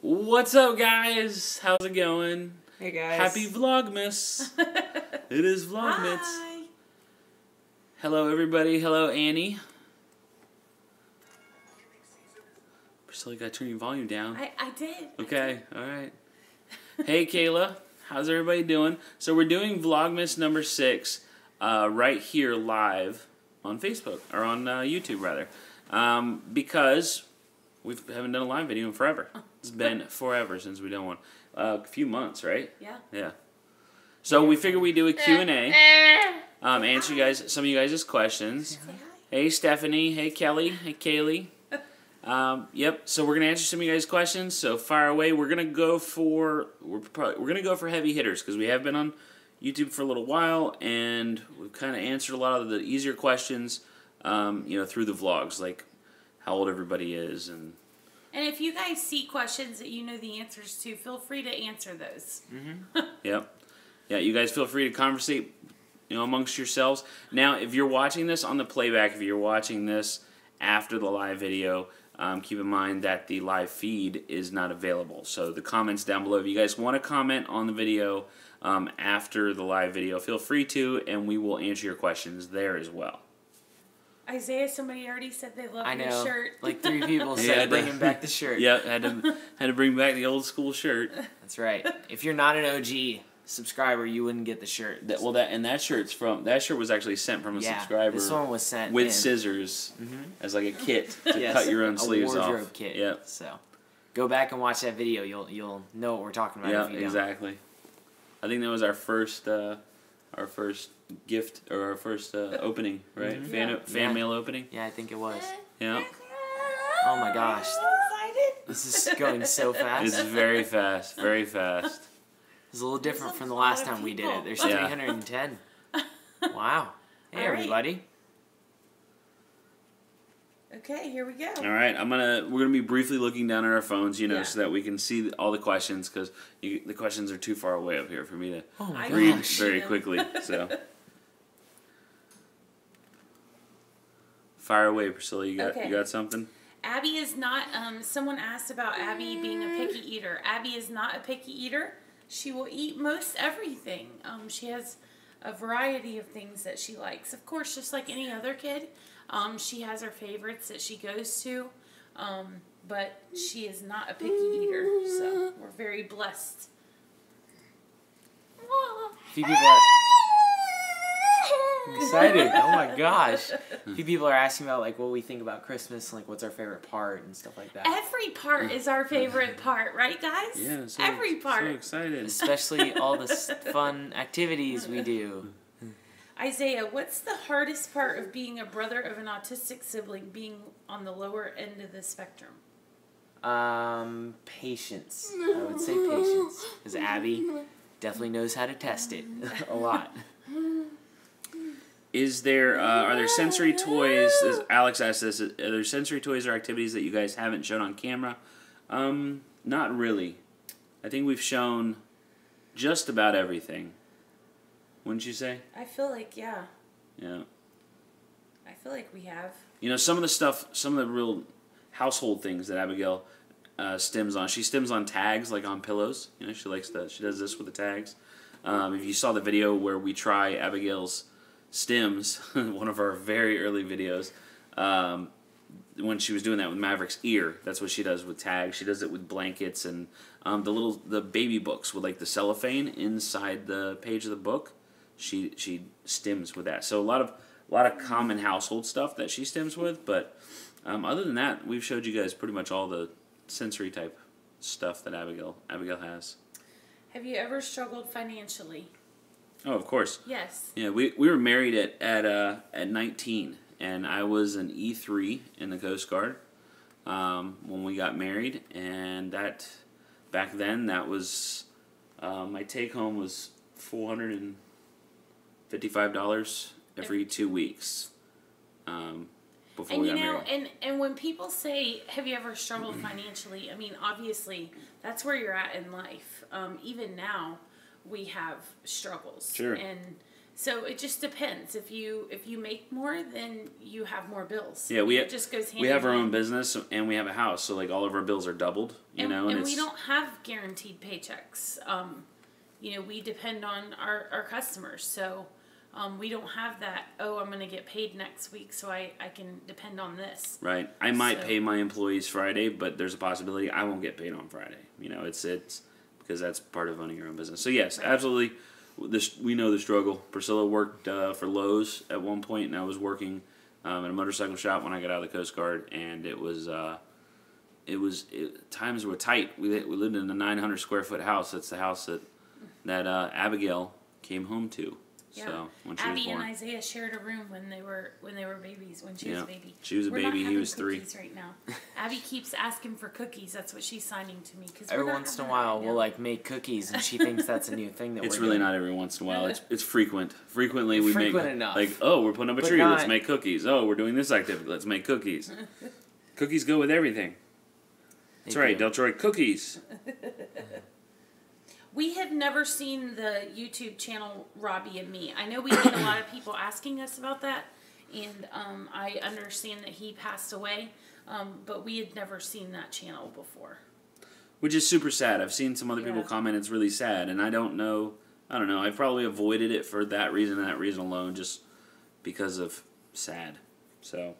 What's up, guys? How's it going? Hey, guys. Happy Vlogmas. It is Vlogmas. Hi. Hello, everybody. Hello, Annie. Priscilla, you gotta turn your volume down. I did. Okay, alright. Hey, Kayla. How's everybody doing? So we're doing Vlogmas number 6 right here live on Facebook, or on YouTube, rather. Because we haven't done a live video in forever. It's been forever since we've done one. A few months, right? Yeah. Yeah. So we figured we'd do a Q&A. Answer some of you guys' questions. Hey, Stephanie. Hey, Kelly. Hey, Kaylee. Yep. So we're gonna answer some of you guys' questions. So fire away. We're gonna go for heavy hitters because we have been on YouTube for a little while and we've kind of answered a lot of the easier questions, through the vlogs, like how old everybody is and if you guys see questions that you know the answers to, feel free to answer those. Yep. Yeah. You guys feel free to conversate, amongst yourselves. Now, if you're watching this on the playback, if you're watching this after the live video, keep in mind that the live feed is not available. So the comments down below, if you guys want to comment on the video after the live video, feel free to, and we will answer your questions there as well. Isaiah, somebody already said they love I know. your shirt. Like 3 people said bringing back the shirt. Yep, had to bring back the old school shirt. That's right. If you're not an OG subscriber, you wouldn't get the shirt. That shirt was actually sent from a subscriber. This one was sent with in. scissors as like a kit to cut your own sleeves off. A wardrobe kit. Yep. So go back and watch that video. You'll know what we're talking about. Yeah, if you don't. exactly. I think that was our first gift, or our first opening, right? Fan mail opening. Yeah, I think it was. Yeah. Oh my gosh. This is going so fast. It's very fast, very fast. It's a little different from the last time we did it. There's 310. Wow. Hey, everybody. Okay, here we go. All right, we're gonna be briefly looking down at our phones, Yeah. so that we can see all the questions, because the questions are too far away up here for me to my read gosh. very quickly. So, fire away, Priscilla. You got something? Abby is not, someone asked about Abby being a picky eater. Abby is not a picky eater. She will eat most everything. She has a variety of things that she likes. Of course, just like any other kid, she has her favorites that she goes to, but she is not a picky eater, so we're very blessed. A few people are excited. Oh my gosh. A few people are asking about like what we think about Christmas and like what's our favorite part and stuff like that. Every part is our favorite part, right, guys? Yeah, every part. So excited. Especially all the fun activities we do. Isaiah, what's the hardest part of being a brother of an autistic sibling, being on the lower end of the spectrum? Patience. I would say patience. Because Abby definitely knows how to test it a lot. Are there sensory toys, as Alex asked this, are there sensory toys or activities that you guys haven't shown on camera? Not really. I think we've shown just about everything. Wouldn't you say? I feel like, yeah. Yeah. I feel like we have. Some of the real household things that Abigail stims on. She stims on tags, like on pillows. She does this with the tags. If you saw the video where we try Abigail's stims, one of our very early videos, when she was doing that with Maverick's ear, that's what she does with tags. She does it with blankets and the baby books with like the cellophane inside the page of the book. She stims with that. So a lot of common household stuff that she stims with, but other than that, we've showed you guys pretty much all the sensory type stuff that Abigail has. Have you ever struggled financially? Oh, of course. Yes. Yeah, we were married at 19, and I was an E3 in the Coast Guard when we got married, and back then that was my take home was $455 every 2 weeks. Before we got married. And when people say, have you ever struggled financially, I mean, obviously, that's where you're at in life. Even now, we have struggles. Sure. And So it just depends. If you make more, then you have more bills. Yeah, it just goes hand we have in our hand. own business and we have a house, so like all of our bills are doubled. And we don't have guaranteed paychecks. We depend on our customers, so we don't have that. Oh, I'm going to get paid next week, so I can depend on this. Right. I might pay my employees Friday, but there's a possibility I won't get paid on Friday. It's because that's part of owning your own business. So yes, absolutely. We know the struggle. Priscilla worked for Lowe's at one point, and I was working at a motorcycle shop when I got out of the Coast Guard, and times were tight. We lived in a 900 square foot house. That's the house that Abigail came home to. Yeah. So when she Abby was born. and Isaiah shared a room when they were babies. When she was a baby, she was a we're baby. Not he was 3. Right now, Abby keeps asking for cookies. That's what she's signing to me. Every once in a while, we'll like make cookies, and she thinks that's a new thing that it's we're really doing. not every once in a while. It's frequent. Frequently we Frequent make enough. like, oh, we're putting up a tree. Let's make cookies. Oh, we're doing this activity. Let's make cookies. Cookies go with everything. That's right, Deltroy, cookies. We have never seen the YouTube channel Robbie and Me. I know we get a lot of people asking us about that, and I understand that he passed away, but we had never seen that channel before. Which is super sad. I've seen some other people comment it's really sad, and I don't know. I've probably avoided it for that reason and that reason alone, just because of sad. So,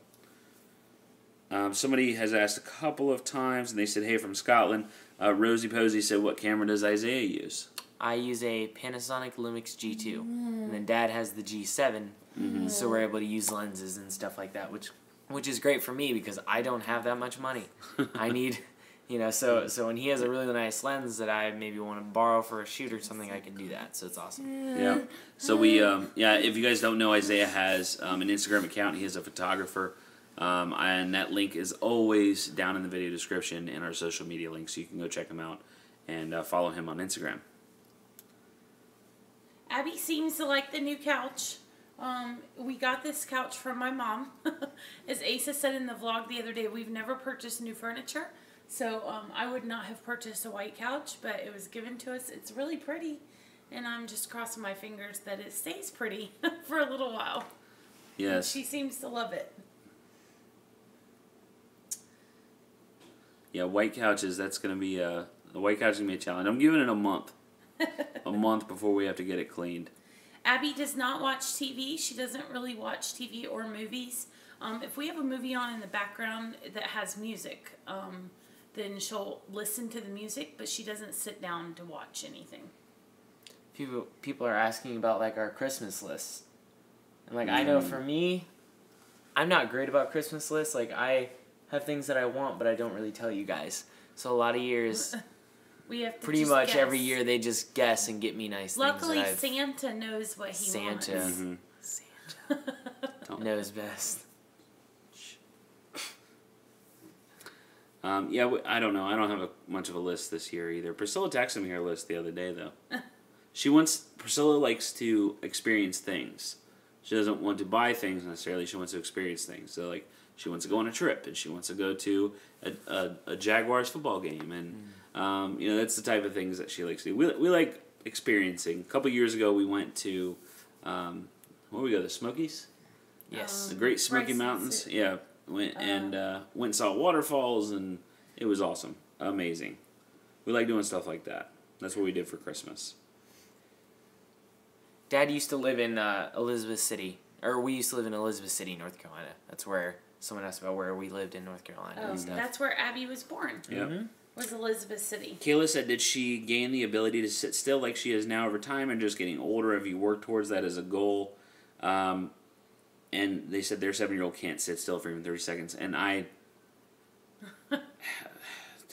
somebody has asked a couple of times, and they said, hey, from Scotland, Rosie Posey said, what camera does Isaiah use? I use a Panasonic Lumix G2, and then Dad has the G7, so we're able to use lenses and stuff like that, which is great for me because I don't have that much money. I need, so when he has a really nice lens that I maybe want to borrow for a shoot or something, I can do that, so it's awesome. Yeah. So we, if you guys don't know, Isaiah has an Instagram account. He is a photographer. And that link is always down in the video description and our social media links, so you can go check him out and follow him on Instagram. Abby seems to like the new couch. We got this couch from my mom. As Asa said in the vlog the other day, we've never purchased new furniture, so I would not have purchased a white couch, but it was given to us. It's really pretty, and I'm just crossing my fingers that it stays pretty for a little while. Yes. She seems to love it. Yeah, white couches, the white couch is going to be a challenge. I'm giving it a month. A month before we have to get it cleaned. Abby does not watch TV. She doesn't really watch TV or movies. If we have a movie on in the background that has music, then she'll listen to the music, but she doesn't sit down to watch anything. People are asking about like our Christmas lists. And like I know for me, I'm not great about Christmas lists. Like I have things that I want, but I don't really tell you guys. So a lot of years, we have to pretty just much guess. every year they just guess and get me nice Luckily, things. Luckily, Santa knows what he wants. Santa knows best. I don't know. I don't have much of a list this year either. Priscilla texted me her list the other day, though. Priscilla likes to experience things. She doesn't want to buy things necessarily. She wants to experience things. So, like, she wants to go on a trip, and she wants to go to a Jaguars football game, and that's the type of things that she likes to do. We like experiencing. A couple years ago, we went to where we go? The Smokies. Yes, the Great Smoky Mountains. Yeah, went and saw waterfalls, and it was awesome, amazing. We like doing stuff like that. That's what we did for Christmas. Dad used to live in Elizabeth City, or we used to live in Elizabeth City, North Carolina. That's where someone asked about where we lived in North Carolina. Oh, that's where Abby was born. Yeah. Was Elizabeth City. Kayla said, did she gain the ability to sit still like she is now over time and just getting older? Have you worked towards that as a goal? And they said their 7-year-old can't sit still for even 30 seconds. And I...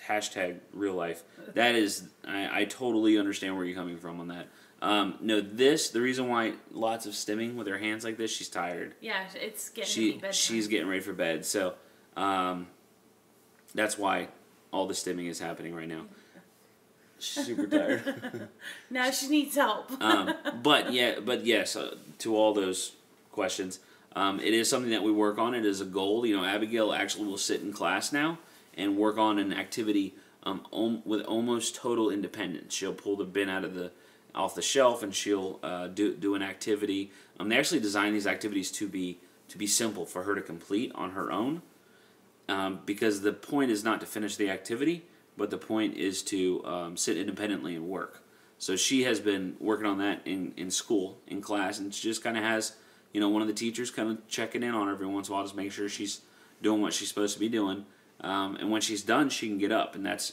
hashtag real life. That is... I totally understand where you're coming from on that. The reason why lots of stimming with her hands like this, she's tired. Yeah, it's getting to be bedtime. She's getting ready for bed. So, that's why all the stimming is happening right now. She's super tired. Now she needs help. But yes, to all those questions, it is something that we work on. It is a goal. Abigail actually will sit in class now and work on an activity with almost total independence. She'll pull the bin out of off the shelf, and she'll do an activity. They actually design these activities to be simple for her to complete on her own, because the point is not to finish the activity, but the point is to sit independently and work. So she has been working on that in school, in class, and she just kind of has, one of the teachers kind of checking in on her every once in a while, just make sure she's doing what she's supposed to be doing. And when she's done, she can get up, and that's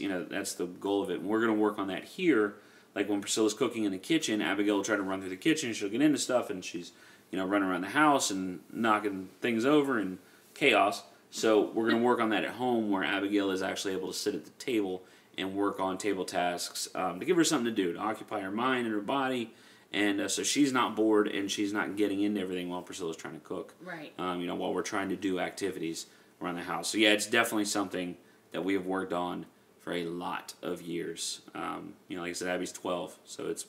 the goal of it. And we're going to work on that here. Like when Priscilla's cooking in the kitchen, Abigail will try to run through the kitchen. She'll get into stuff, and she's running around the house and knocking things over and chaos. So we're going to work on that at home, where Abigail is actually able to sit at the table and work on table tasks to give her something to do, to occupy her mind and her body, and so she's not bored and she's not getting into everything while Priscilla's trying to cook. Right. While we're trying to do activities around the house. So yeah, it's definitely something that we have worked on for a lot of years. Like I said, Abby's 12, so it's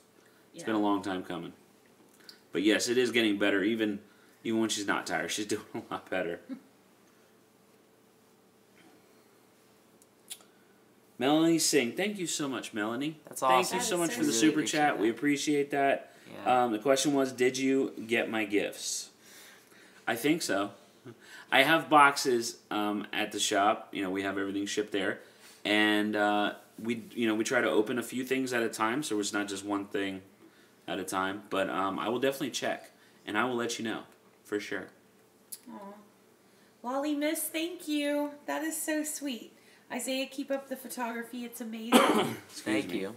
been a long time coming. But yes, it is getting better. Even when she's not tired, she's doing a lot better. Melanie Singh, thank you so much, Melanie. That's awesome. Thank you so much so for the sweet. super chat. We appreciate that. Yeah. The question was, did you get my gifts? I think so. I have boxes at the shop. We have everything shipped there, and we try to open a few things at a time, so it's not just one thing at a time. But I will definitely check, and I will let you know for sure. Aw. Lolly Miss, thank you. That is so sweet. Isaiah, keep up the photography. It's amazing. Thank you.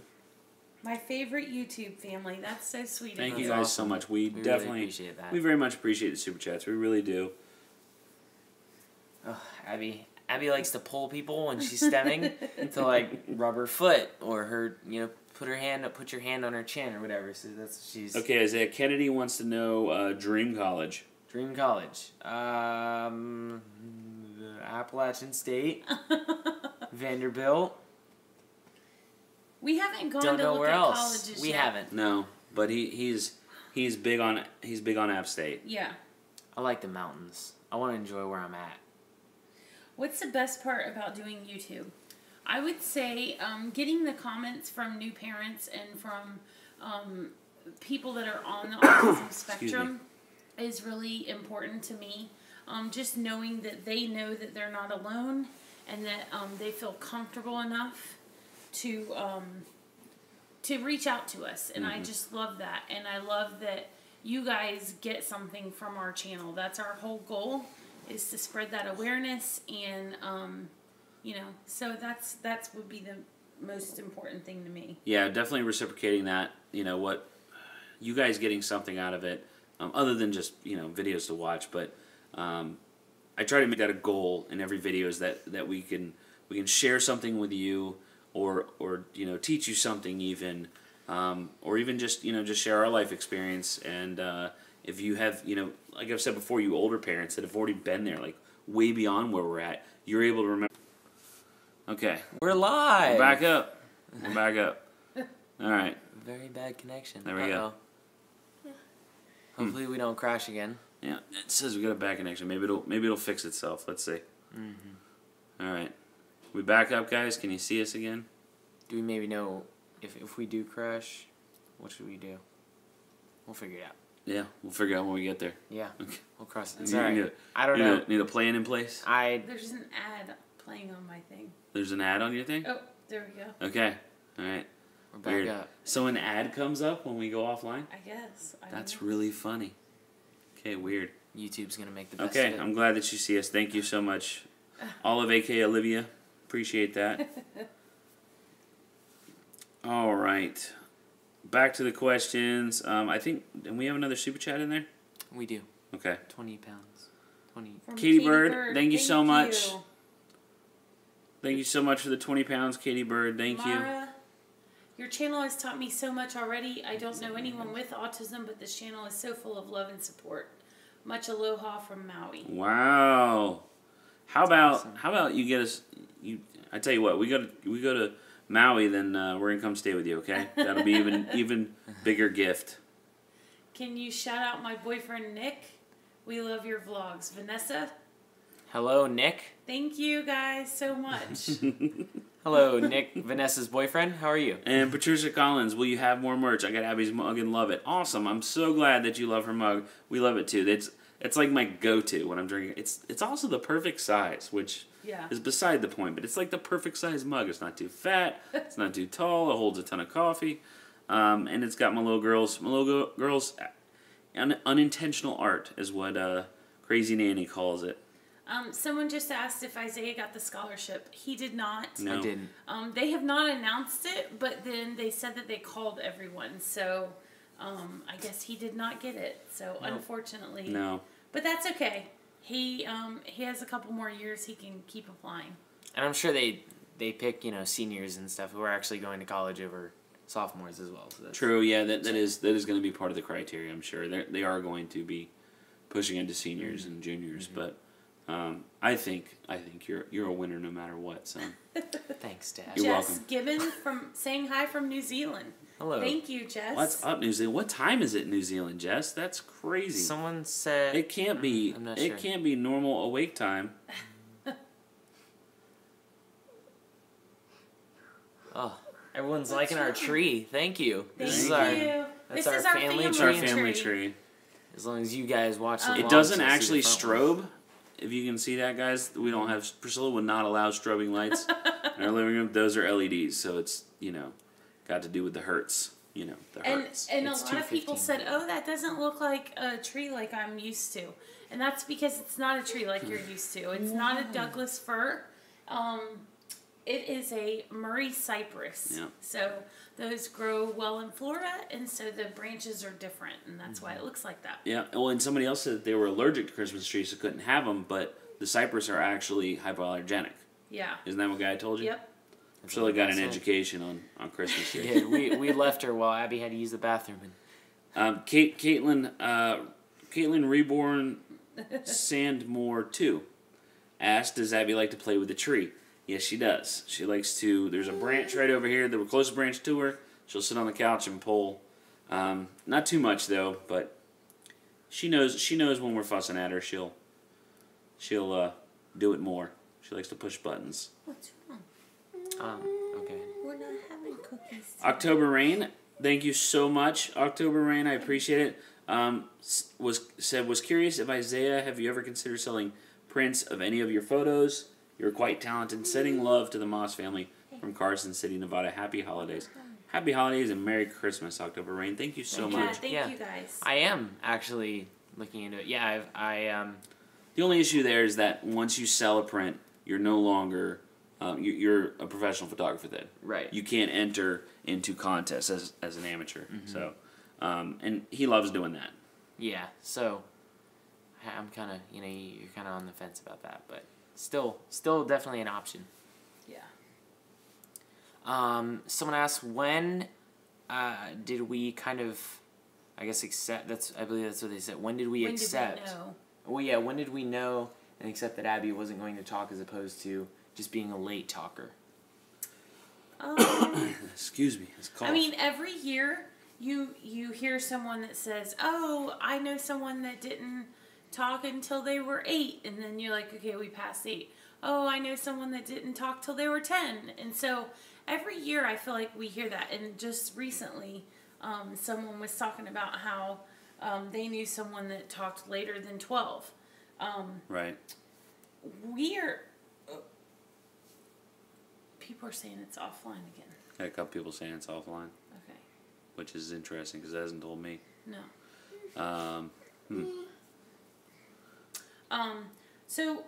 My favorite YouTube family. That's so sweet. Thank you That's guys awesome. so much. We definitely really appreciate that. We very much appreciate the super chats. We really do. Oh, Abby likes to pull people when she's stemming to rub her foot or her put your hand on her chin or whatever. So that's what she's. Okay, Isaiah Kennedy wants to know Dream College. Dream College. Appalachian State. Vanderbilt. We haven't gone Don't to know look where at else. colleges We yet. haven't. No, but he's big on App State. Yeah. I like the mountains. I want to enjoy where I'm at. What's the best part about doing YouTube? I would say getting the comments from new parents and from people that are on the autism spectrum is really important to me. Just knowing that they know that they're not alone and that they feel comfortable enough to reach out to us. And I just love that. And I love that you guys get something from our channel. That's our whole goal, is to spread that awareness. And, so that's would be the most important thing to me. Yeah, definitely reciprocating that. What you guys getting something out of it, other than just videos to watch. But I try to make that a goal in every video, is that we can share something with you, or teach you something even, or even just share our life experience. And if you have like I've said before, you older parents that have already been there, like way beyond where we're at, you're able to remember. Okay, We're live. we're back up. We're back up. All right. Very bad connection. There we go. Hopefully we don't crash again. Yeah, it says we got a bad connection. Maybe it'll fix itself. Let's see. All right, we back up, guys. Can you see us again? Do we maybe know if we do crash, what should we do? We'll figure it out. Yeah, we'll figure out when we get there. Yeah, Okay. we'll cross it. You It's all right. need a- I don't know. Need a plan in place? There's an ad playing on my thing. There's an ad on your thing? Oh, there we go. Okay. All right. We're back Weird. up. So an ad comes up when we go offline? I guess. I don't That's know. really funny. Okay, weird. YouTube's gonna make the best Okay, of it. I'm glad that you see us. Thank you so much. Olive, a.k.a. Olivia. Appreciate that. All right. Back to the questions. I think, and we have another super chat in there? We do. Okay. 20 pounds. 20. From Katie Bird, thank you so much. Thank you so much for the 20 pounds, Katie Bird. Thank you. Mara, your channel has taught me so much already. I don't know anyone with autism, but this channel is so full of love and support. Much aloha from Maui. Wow. How about you get us? I tell you what, we go to Maui, then we're gonna come stay with you. Okay, that'll be even bigger gift. Can you shout out my boyfriend Nick? We love your vlogs. Vanessa, Hello, Nick. thank you guys so much. Hello, Nick, Vanessa's boyfriend. How are you? And Patricia Collins, will you have more merch? I got Abby's mug and love it. Awesome. I'm so glad that you love her mug. We love it too. It's like my go-to when I'm drinking. It's also the perfect size, which is beside the point, but it's like the perfect size mug. It's not too fat. It's not too tall. It holds a ton of coffee. And it's got my little girls unintentional art is what Crazy Nanny calls it. Someone just asked if Isaiah got the scholarship. He did not. No. I didn't. They have not announced it, but then they said that they called everyone. So I guess he did not get it. So unfortunately. No. But that's okay. He has a couple more years he can keep applying. And I'm sure they pick, seniors and stuff who are actually going to college over sophomores as well. So that's True, yeah, that is going to be part of the criteria, I'm sure. They are going to be pushing into seniors and juniors, but I think you're a winner no matter what, son. Thanks, Dad. You're Jess welcome. Gibbon saying hi from New Zealand. Hello. Thank you, Jess. What's up, New Zealand? What time is it in New Zealand, Jess? That's crazy. Someone said It can't be. I'm not it sure. can't be normal awake time. Oh, everyone's liking our tree. Thank you. Thank This is you. our This our is our family It's our tree. family tree. As long as you guys watch the It vlogs, doesn't you'll see actually the front one. strobe. If you can see that, guys, we don't have. Priscilla would not allow strobing lights in our living room. Those are LEDs, so it's got to do with the hertz. The hertz. And a It's lot of people 215. said, "Oh, that doesn't look like a tree like I'm used to," and that's because it's not a tree like you're used to. It's not a Douglas fir. It is a Murray cypress. Yeah. So those grow well in Florida, and so the branches are different, and that's why it looks like that. Yeah. Well, and somebody else said that they were allergic to Christmas trees, so couldn't have them. But the cypress are actually hypoallergenic. Yeah. Isn't that what Guy told you? Yep. Priscilla got an That's it. education on Christmas She trees. did. We left her while Abby had to use the bathroom. And Caitlin Reborn Sandmore 2 asked, does Abby like to play with the tree? Yes, she does. She likes to, there's a branch right over here, the closest branch to her. She'll sit on the couch and pull. Not too much though, but she knows when we're fussing at her, she'll do it more. She likes to push buttons. What's wrong? okay. We're not having cookies. October Rain, thank you so much. October Rain, I appreciate it. Was curious if Isaiah, have you ever considered selling prints of any of your photos? You're quite talented. Sending love to the Moss family from Carson City, Nevada. Happy holidays. Happy holidays and Merry Christmas, October Rain. Thank you so Yeah, much. thank Yeah. you guys. I am actually looking into it. Yeah, The only issue there is that once you sell a print, you're no longer you're a professional photographer then. Right. You can't enter into contests as an amateur. So, and he loves doing that. Yeah, so I'm kind of, you're kind of on the fence about that, but still definitely an option. Yeah. Someone asked, when did we kind of, I guess, accept, I believe that's what they said. When did we When accept? did we know? Well, yeah, when did we know and accept that Abby wasn't going to talk as opposed to just being a late talker? Excuse me. It's cough. I mean, every year you hear someone that says, "Oh, I know someone that didn't talk until they were 8," and then you're like, "Okay, we passed 8." Oh, I know someone that didn't talk till they were 10, and so every year I feel like we hear that. And just recently, someone was talking about how they knew someone that talked later than 12. Right. People are saying it's offline again. Got a couple people saying it's offline, Okay. which is interesting because it hasn't told me. No. So,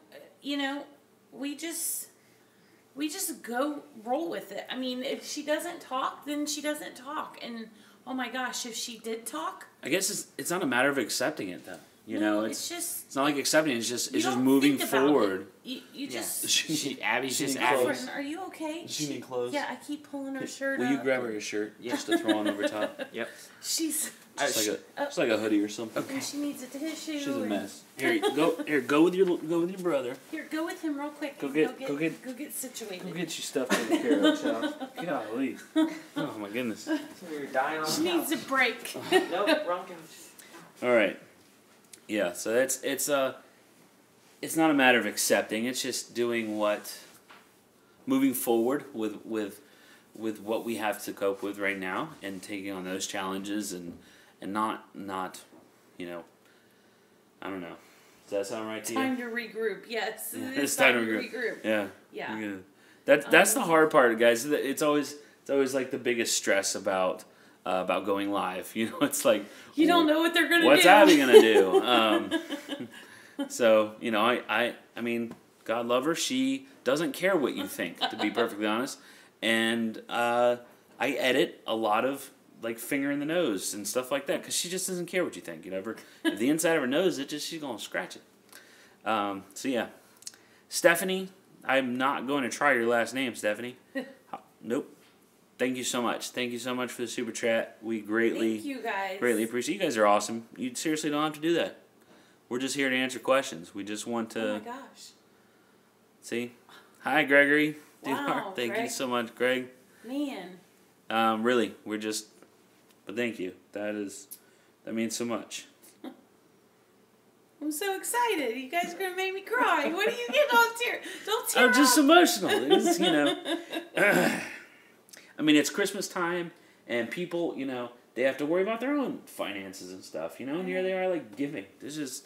we just go roll with it. I mean, if she doesn't talk, then she doesn't talk. And oh my gosh, if she did talk, I guess it's not a matter of accepting it though. no, it's just it's not like accepting it. It's just don't moving think about forward. it. You just. Abby's she just need acting. clothes. Girlfriend, are you okay? Does she need clothes? Yeah, I keep pulling her shirt Will up. you grab her a shirt just to throw on over top? Yep. She's Just like a hoodie or something. and she needs a tissue. She's a and- mess. Go with your brother. Here, go with him real quick. Go and get situated. Go get your stuff taken care of, child. Golly. Oh my goodness. You're dying on She needs a break. Nope, wrong couch. All right. Yeah. So it's not a matter of accepting. It's just doing what moving forward with what we have to cope with right now, and taking on those challenges, and not you know, I don't know. Does that sound right to you? Time to regroup. Yes, It's time to regroup. Yeah. Yeah. That's the hard part, guys. It's always like the biggest stress about going live. You know, it's like you don't know what they're gonna do. What's Abby gonna do? So you know, I mean, God love her. She doesn't care what you think, to be perfectly honest. And I edit a lot of like finger in the nose and stuff like that because she just doesn't care what you think. You know, if the inside of her nose, she's gonna scratch it. So yeah, Stephanie, I'm not going to try your last name, Stephanie. Nope. Thank you so much. Thank you so much for the super chat. We greatly appreciate. You guys are awesome. You seriously don't have to do that. We're just here to answer questions. We just want to. Oh my gosh. See, hi Gregory. Wow, thank Greg. you so much, Greg. Man. Really, we're just. But thank you. That means so much. I'm so excited. You guys are going to make me cry. What are you getting all tear? Don't tear I'm just up. emotional. It's, you know. I mean, it's Christmas time, and people, you know, they have to worry about their own finances and stuff, you know, and here they are, like, giving. This is.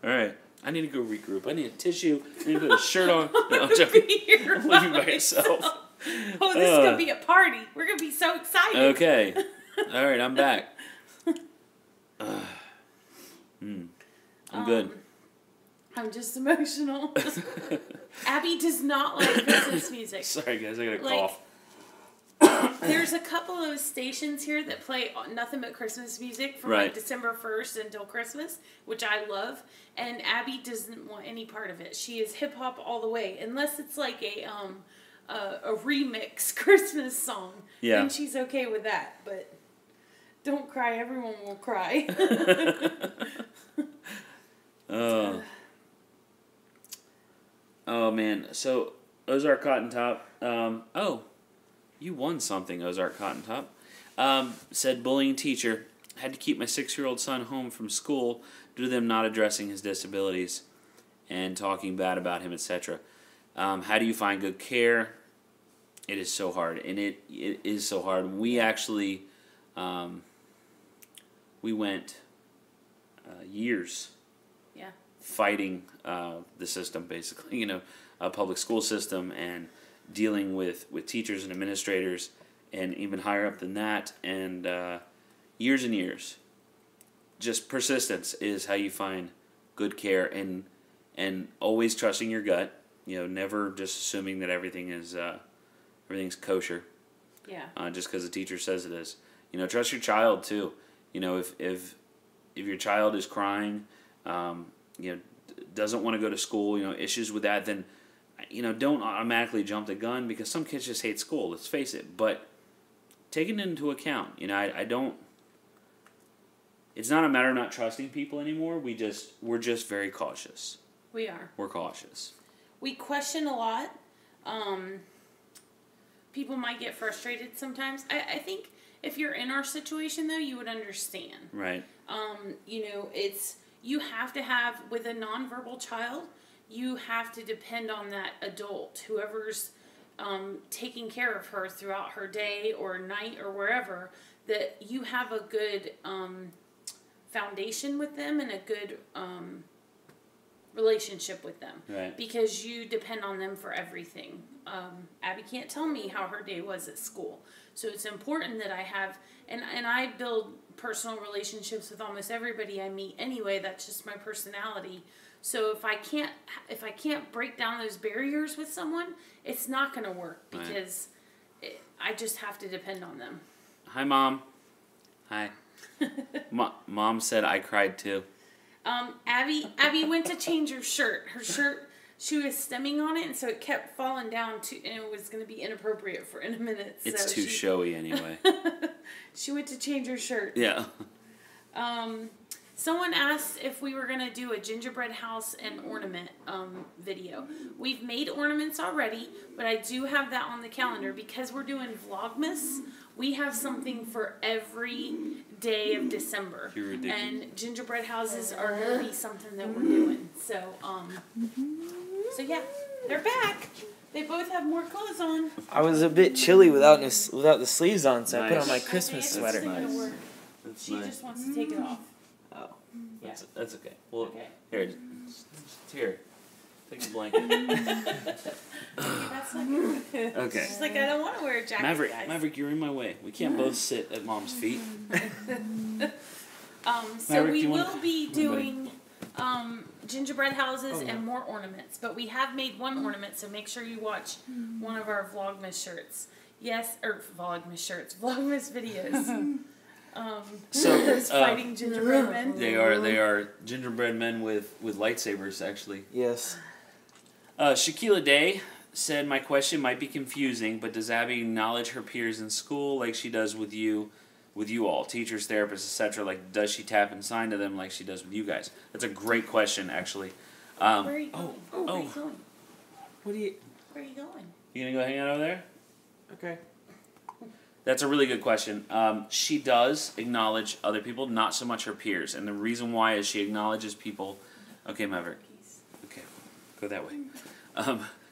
All right. I need to go regroup. I need a tissue. I need to put a shirt on. No, I'm joking. I'm leaving by yourself. Oh, this is going to be a party. We're going to be so excited. Okay. All right, I'm back. I'm good. I'm just emotional. Abby does not like Christmas music. Sorry, guys. I got a cough. There's a couple of stations here that play nothing but Christmas music from like December 1st until Christmas, which I love. And Abby doesn't want any part of it. She is hip hop all the way, unless it's like a remix Christmas song. Yeah. And she's okay with that, but don't cry. Everyone will cry. Oh man. So Ozark Cotton Top. You won something, Ozark Cotton Top. Said bullying teacher had to keep my 6-year-old son home from school due to them not addressing his disabilities and talking bad about him, etc. How do you find good care? It is so hard, and it is so hard. We actually, we went years fighting the system, basically, you know, a public school system, and dealing with teachers and administrators, and even higher up than that, and years and years. Just persistence is how you find good care, and always trusting your gut. You know, never just assuming that everything's kosher. Yeah. Just because the teacher says it is. You know, trust your child too. You know, if your child is crying, you know, doesn't want to go to school, you know, issues with that, then, you know, don't automatically jump the gun, because some kids just hate school, let's face it. But taking it into account, you know, I don't, it's not a matter of not trusting people anymore. We're just very cautious. We are. We're cautious. We question a lot. People might get frustrated sometimes. I think if you're in our situation, though, you would understand. Right. You know, you have to have, with a nonverbal child, you have to depend on that adult, whoever's taking care of her throughout her day or night or wherever, that you have a good foundation with them and a good relationship with them. Right. Because you depend on them for everything. Abby can't tell me how her day was at school. So it's important that I have, and I build personal relationships with almost everybody I meet anyway. That's just my personality. So if I can't break down those barriers with someone, it's not going to work, because I just have to depend on them. Hi, Mom. Hi. Mom said I cried too. Abby went to change her shirt. Her shirt, she was stemming on it, and so it kept falling down, and it was going to be inappropriate in a minute. It's too showy anyway. She went to change her shirt. Yeah. Someone asked if we were going to do a gingerbread house and ornament video. We've made ornaments already, but I do have that on the calendar because we're doing Vlogmas. We have something for every day of December. And gingerbread houses are going to be something that we're doing. So, so yeah, they're back. They both have more clothes on. I was a bit chilly without the sleeves on, so I put on my Nice. Christmas It's sweater. gonna Nice. work. That's She nice. just wants to take it off. Oh, Yeah. that's okay. Well, Okay. here, take the blanket. That's not good. Okay. She's like, I don't want to wear a jacket, guys. Maverick, you're in my way. We can't both sit at Mom's feet. So Maverick, we do you will want- be doing gingerbread houses and more ornaments. But we have made one ornament, so make sure you watch one of our Vlogmas shirts. Yes, or Vlogmas shirts, Vlogmas videos. So, fighting gingerbread men. They are gingerbread men with lightsabers, actually. Yes. Shaquila Day said, "My question might be confusing, but does Abby acknowledge her peers in school like she does with you all, teachers, therapists, etc.? Like, does she tap and sign to them like she does with you guys?" That's a great question, actually. Where are you going? Where are you going? What do you... Where are you going? You gonna go hang out over there? Okay. That's a really good question. She does acknowledge other people, not so much her peers. And the reason why is she acknowledges people... Okay, Maverick. Okay, go that way.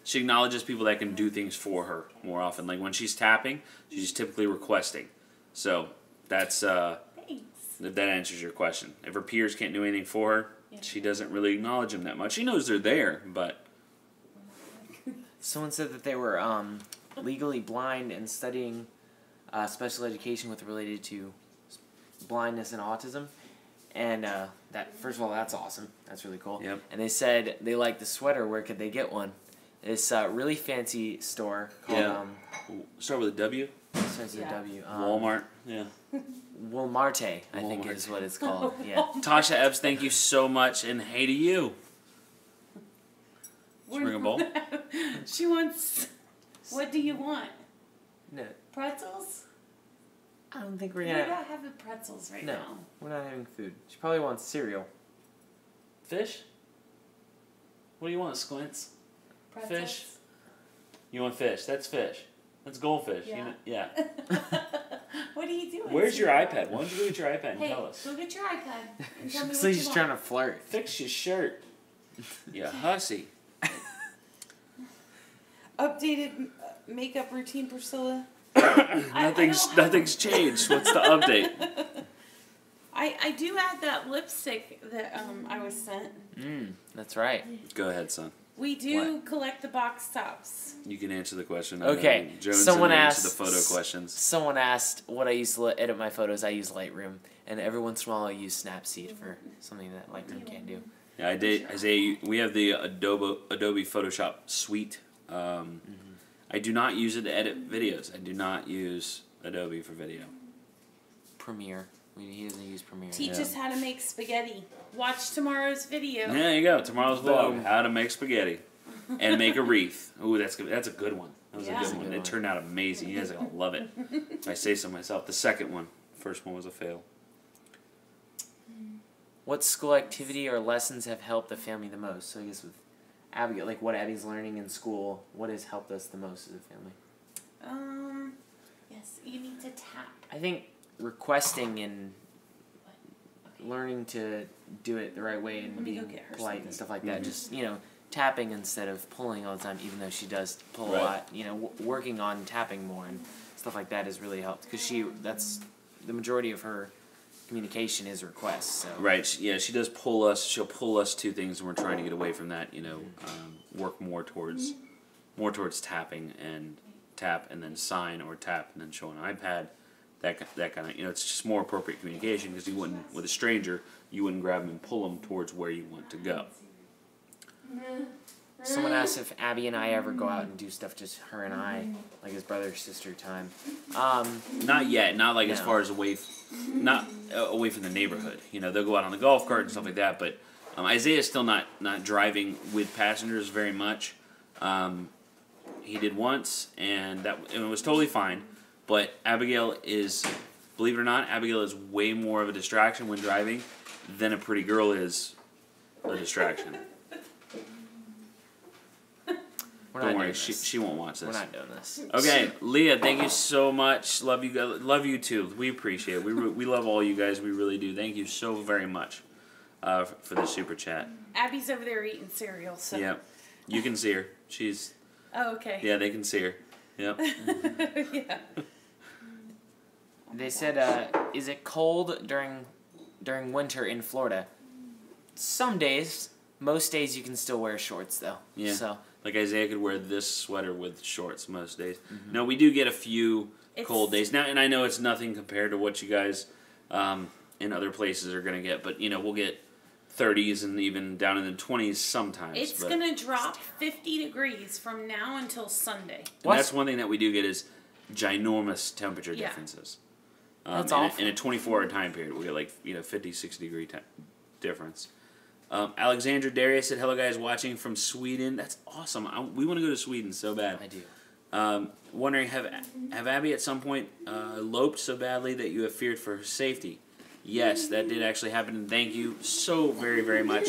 She acknowledges people that can do things for her more often. Like when she's tapping, she's typically requesting. So that's Thanks. that answers your question. If her peers can't do anything for her, she doesn't really acknowledge them that much. She knows they're there, but... Someone said that they were legally blind and studying special education related to blindness and autism. And that, first of all, that's awesome. That's really cool. Yep. And they said they liked the sweater. Where could they get one? This really fancy store called Start with a W. starts with a W. Walmart. Yeah. Walmarte, I think is what it's called. Yeah. Tasha Epps, thank you so much, and hey to you. Should we bring a bowl? She wants... What do you want? No, Pretzels? I don't think we're We're gonna. not having pretzels right No, now. we're not having food. She probably wants cereal. Fish? What do you want, Squints? Pretzels? Fish? You want fish? That's fish. That's goldfish. Yeah. Yeah. What are you doing? Where's your sweetheart? iPad? Why don't you go get your iPad and Hey, tell us? go get your iPad and tell me So what she's you trying want. to flirt. Fix your shirt. You hussy. Updated makeup routine, Priscilla. Nothing's changed. What's the update? I do have that lipstick that I was sent. That's right. Go ahead, son. We do collect the box tops. You can answer the question. Okay, Jones someone and answer asked- the photo questions. Someone asked what I use to edit my photos. I use Lightroom, and every once in a while I use Snapseed for something that Lightroom can't do. Yeah, Isaiah, we have the Adobe Photoshop suite. I do not use it to edit videos. I do not use Adobe for video. Premiere. He doesn't use Premiere. Teach us how to make spaghetti. Watch tomorrow's video. There you go. Tomorrow's vlog: how to make spaghetti and make a wreath. Ooh, that's good. That's a good one. That was a good one. It turned out amazing. You guys are gonna love it. If I say so myself. The second one. First one was a fail. What school activity or lessons have helped the family the most? So I guess with Abigail, like what Abby's learning in school, what has helped us the most as a family? Yes, you need to tap. I think requesting and learning to do it the right way and Let me go being get her polite something. and stuff like that. Just, tapping instead of pulling all the time, even though she does pull a lot. Working on tapping more and stuff like that has really helped. Because that's the majority of her communication is requests. So. Right. She does pull us. She'll pull us to things, and we're trying to get away from that. Work more towards tapping and tap and then sign, or tap and then show an iPad. That kind of, it's just more appropriate communication, because you wouldn't, with a stranger, you wouldn't grab them and pull them towards where you want to go. Someone asked if Abby and I ever go out and do stuff just her and I, like as brother-sister time. Not yet. Not like as No. far as away from the neighborhood. They'll go out on the golf cart and stuff like that. But Isaiah's still not driving with passengers very much. He did once, and it was totally fine. But Abigail is, believe it or not, Abigail is way more of a distraction when driving than a pretty girl is a distraction. Don't worry, she won't watch this. We're not doing this. Okay, Leah, thank you so much. Love you guys. Love you too. We appreciate it. We love all you guys. We really do. Thank you so very much for the super chat. Abby's over there eating cereal, so. Yep. You can see her. She's Oh, okay. Yeah, they can see her. Yep. Yeah. They said, is it cold during winter in Florida? Some days. Most days you can still wear shorts, though. Yeah. So. Like Isaiah could wear this sweater with shorts most days. No, we do get a few cold days now, and I know it's nothing compared to what you guys in other places are going to get, but we'll get 30s and even down in the 20s sometimes. It's going to drop 50 degrees from now until Sunday. And that's one thing that we do get is ginormous temperature differences. That's awful. In a 24-hour time period, we get like 50, 60 degree difference. Alexandra Darius said, "Hello guys, watching from Sweden." That's awesome. We want to go to Sweden so bad. I do. Wondering, have Abby at some point eloped so badly that you have feared for her safety? Yes, that did actually happen, and thank you so very, very much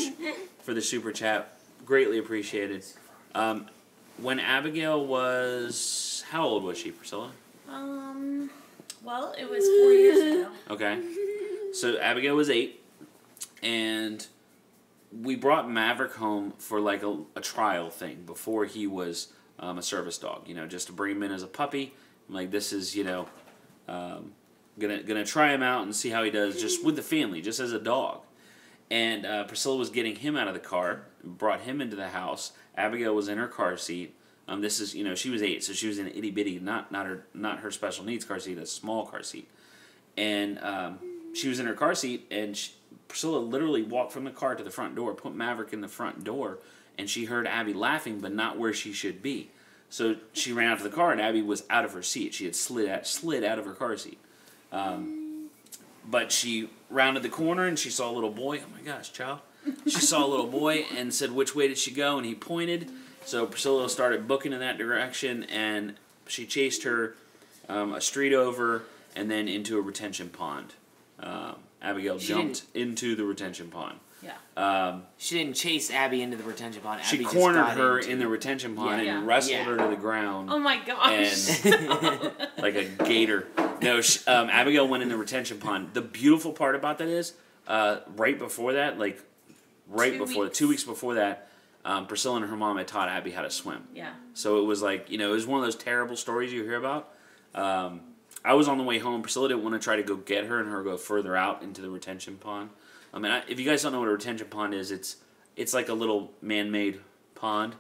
for the super chat. Greatly appreciated. When Abigail was... How old was she, Priscilla? Well, it was 4 years ago. Okay. So Abigail was 8, and we brought Maverick home for like a trial thing before he was a service dog, just to bring him in as a puppy. I'm like, this is, gonna try him out and see how he does just with the family, just as a dog. And Priscilla was getting him out of the car, brought him into the house. Abigail was in her car seat. This is, she was 8, so she was in an itty bitty, not her special needs car seat, a small car seat. And she was in her car seat, and Priscilla literally walked from the car to the front door, put Maverick in the front door, and she heard Abby laughing, but not where she should be. So she ran out to the car, and Abby was out of her seat. She had slid out of her car seat. But she rounded the corner, and she saw a little boy. Oh my gosh, child. She saw a little boy and said, "Which way did she go?" And he pointed. So Priscilla started booking in that direction, and she chased her a street over and then into a retention pond. Abigail jumped into the retention pond. Yeah. She didn't chase Abby into the retention pond. She Abby cornered her in the retention pond and wrestled her to the ground. Oh my gosh. And like a gator. No, Abigail went in the retention pond. The beautiful part about that is, right before that, 2 weeks before that, Priscilla and her mom had taught Abby how to swim. Yeah. So it was like, it was one of those terrible stories you hear about. I was on the way home. Priscilla didn't want to try to go get her and her go further out into the retention pond. If you guys don't know what a retention pond is, it's like a little man-made pond,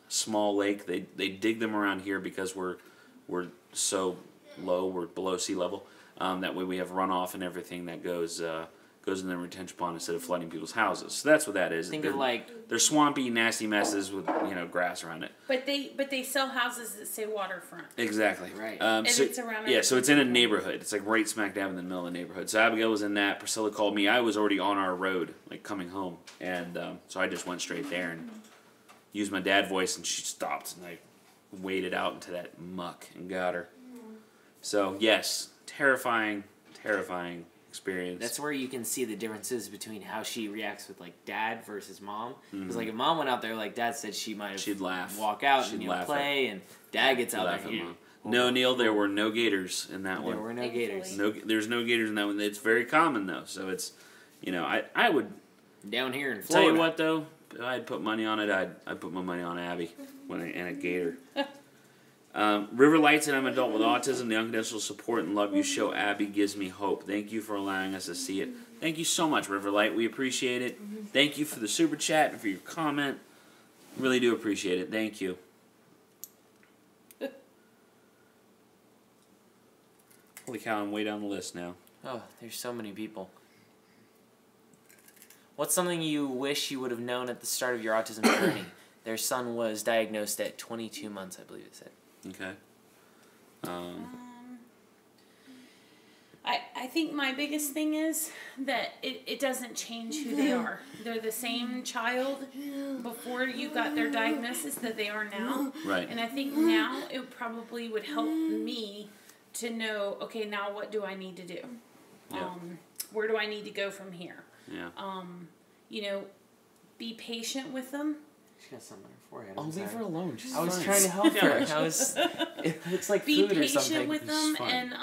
small lake. They dig them around here because we're so low, we're below sea level. That way we have runoff and everything that goes in the retention pond instead of flooding people's houses. So that's what that is. They're swampy, nasty messes with grass around it. But they sell houses that say waterfront. Exactly. Right. And it's around. Yeah, so it's in a neighborhood. It's like right smack dab in the middle of the neighborhood. So Abigail was in that. Priscilla called me. I was already on our road, coming home, and so I just went straight there and used my dad voice, and she stopped, and I waded out into that muck and got her. So yes, terrifying experience. That's where you can see the differences between how she reacts with dad versus mom. Because if mom went out there, like dad said, she'd laugh, walk out and play, and dad gets out there. No, Neil, there were no gators in that one. There were no gators. There's no gators in that one. It's very common though, so it's I would down here in Florida. Tell you what though, if I'd put money on it, I'd put my money on Abby and a gator. River Lights and I'm an adult with autism. The unconditional support and love you show Abby gives me hope. Thank you for allowing us to see it. Thank you so much, River Light. We appreciate it. Thank you for the super chat and for your comment. Really do appreciate it. Thank you. Holy cow, I'm way down the list now. Oh, there's so many people. What's something you wish you would have known at the start of your autism journey? Their son was diagnosed at 22 months, I believe it said. Okay. I think my biggest thing is that it doesn't change who they are. They're the same child before you got their diagnosis that they are now. Right. And I think now it probably would help me to know, okay, now what do I need to do? Yeah. Where do I need to go from here? Yeah. Be patient with them. She got something on her forehead. Oh, leave her alone. She's I was fine. trying to help her. It looks like Be food or something. patient with them, and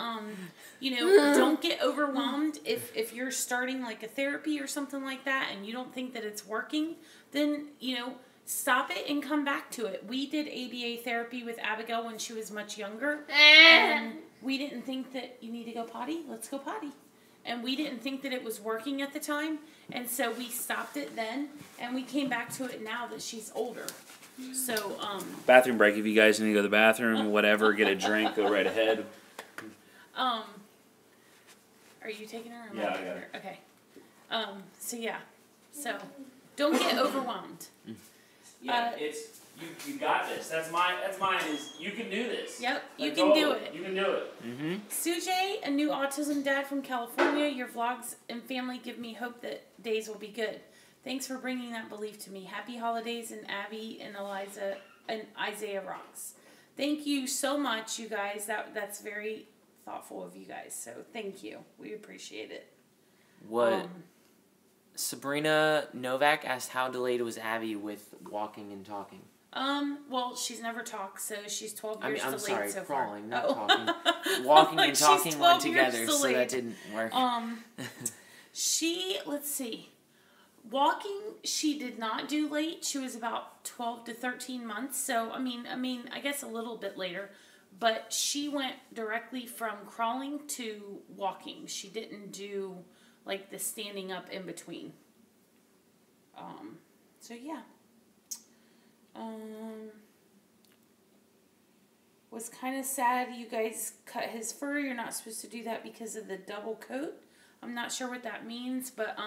don't get overwhelmed if you're starting like a therapy or something like that, and you don't think that it's working. Then stop it and come back to it. We did ABA therapy with Abigail when she was much younger. And we didn't think that you need to go potty. Let's go potty. And we didn't think that it was working at the time. And so we stopped it then. And we came back to it now that she's older. So, Bathroom break. If you guys need to go to the bathroom, whatever, get a drink, go right ahead. Are you taking her? Or Yeah, I got her. Okay. So yeah. So, don't get overwhelmed. Yeah, you got this. That's mine. Is you can do this. Yep, you can do it. You can do it. Mm-hmm. Sujay, a new autism dad from California. Your vlogs and family give me hope that days will be good. Thanks for bringing that belief to me. Happy holidays, and Abby and Eliza and Isaiah rocks. Thank you so much, you guys. That's very thoughtful of you guys. So thank you. We appreciate it. What? Sabrina Novak asked how delayed was Abby with walking and talking. Well, she's never talked, so she's 12 years delayed sorry, so crawling, far. not talking. Walking and talking went together, so delayed. that didn't work. Let's see. Walking, she did not do late. She was about 12 to 13 months. So, I mean, I guess a little bit later. But she went directly from crawling to walking. She didn't do, like, the standing up in between. So, yeah. Was kind of sad you guys cut his fur. You're not supposed to do that because of the double coat. I'm not sure what that means, but,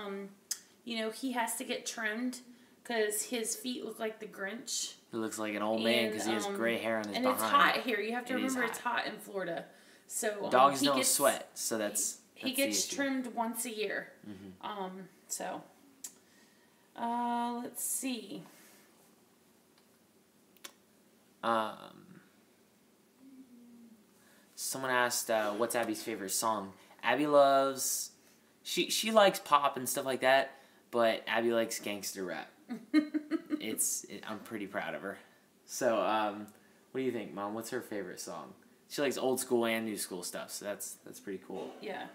you know, he has to get trimmed because his feet look like the Grinch. He looks like an old man because he has gray hair on his behind. And it's hot here. You have to remember it's hot in Florida. So dogs don't sweat, so he gets trimmed once a year. Mm-hmm. Let's see. Someone asked, what's Abby's favorite song? Abby loves... She likes pop and stuff like that, but Abby likes gangster rap. I'm pretty proud of her. So, what do you think, Mom? What's her favorite song? She likes old school and new school stuff, so that's pretty cool. Yeah.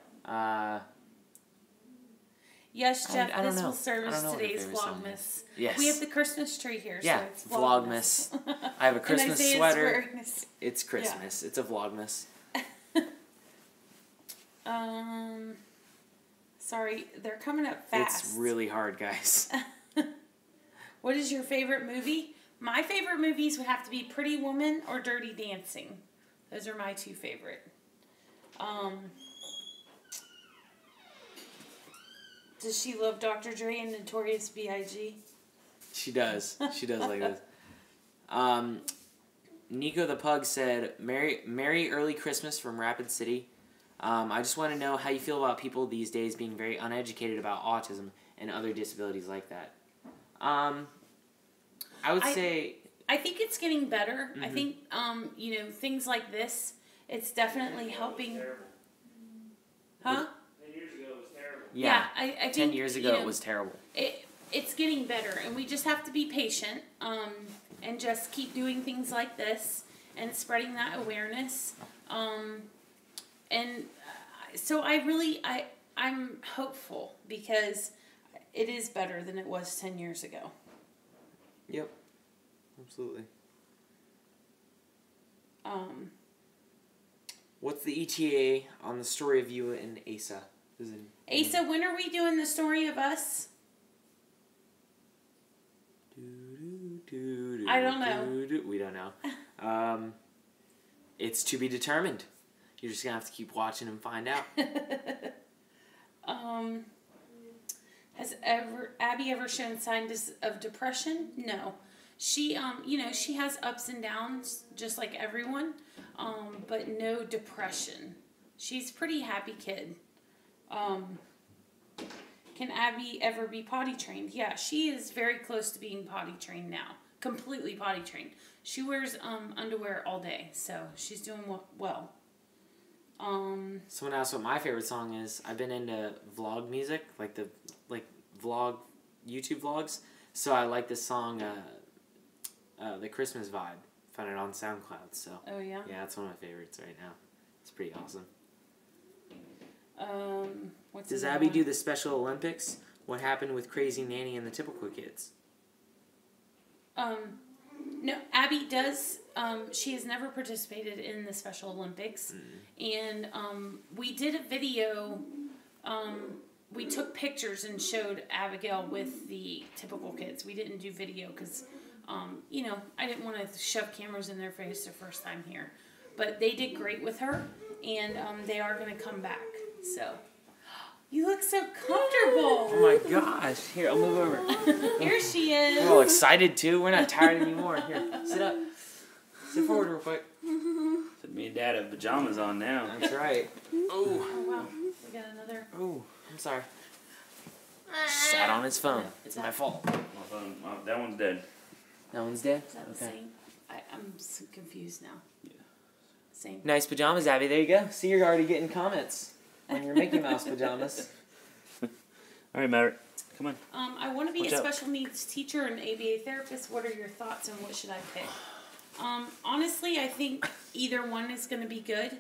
Yes, Jeff, this will serve as today's Vlogmas. Yes. We have the Christmas tree here, yeah, so it's Vlogmas. I have a Christmas sweater. It's Christmas. Yeah. It's a Vlogmas. Sorry, they're coming up fast. It's really hard, guys. What is your favorite movie? My favorite movies would have to be Pretty Woman or Dirty Dancing. Those are my two favorite. Does she love Dr. Dre and Notorious B.I.G.? She does. She does like this. Nico the Pug said, Merry early Christmas from Rapid City. I just want to know how you feel about people these days being very uneducated about autism and other disabilities like that. I would say... I think it's getting better. Mm-hmm. I think, you know, things like this, it's definitely helping. Huh? 10 years ago it was terrible. Yeah, I think 10 years ago it was terrible. It's getting better, and we just have to be patient and just keep doing things like this and spreading that awareness. And so I'm hopeful because it is better than it was 10 years ago. Yep. Absolutely. What's the ETA on the story of you and Asa? Asa, when are we doing the story of us? I don't know. We don't know. It's to be determined. You're just going to have to keep watching and find out. Has Abby ever shown signs of depression? No. She, you know, she has ups and downs, just like everyone, but no depression. She's a pretty happy kid. Can Abby ever be potty trained? Yeah, she is very close to being potty trained now. Completely potty trained. She wears underwear all day, so she's doing well. Someone asked what my favorite song is. I've been into vlog music, like vlog YouTube vlogs. So I like this song, The Christmas Vibe. Found it on SoundCloud. So oh yeah. Yeah, that's one of my favorites right now. It's pretty awesome. Does Abby do the Special Olympics? What happened with Crazy Nanny and the Typical Kids? No, Abby does. She has never participated in the Special Olympics. And we did a video. We took pictures and showed Abigail with the typical kids. We didn't do video because, you know, I didn't want to shove cameras in their face their first time here. But they did great with her, and they are going to come back. So, you look so comfortable. Oh my gosh. Here, I'll move over. Here she is. We're all excited too. We're not tired anymore. Here, sit up. Sit forward real quick. Me and Dad have pajamas on now. That's right. Oh, wow. We got another. Oh, I'm sorry. Sat on his phone. It's my fault. My phone, that one's dead. That one's dead? Is that the same? I'm so confused now. Yeah. Same. Nice pajamas, Abby. There you go. See, you're already getting comments on your Mickey Mouse pajamas. All right, Maverick. Come on. I want to be Watch a out. special needs teacher and ABA therapist. What are your thoughts and what should I pick? Honestly, I think either one is going to be good.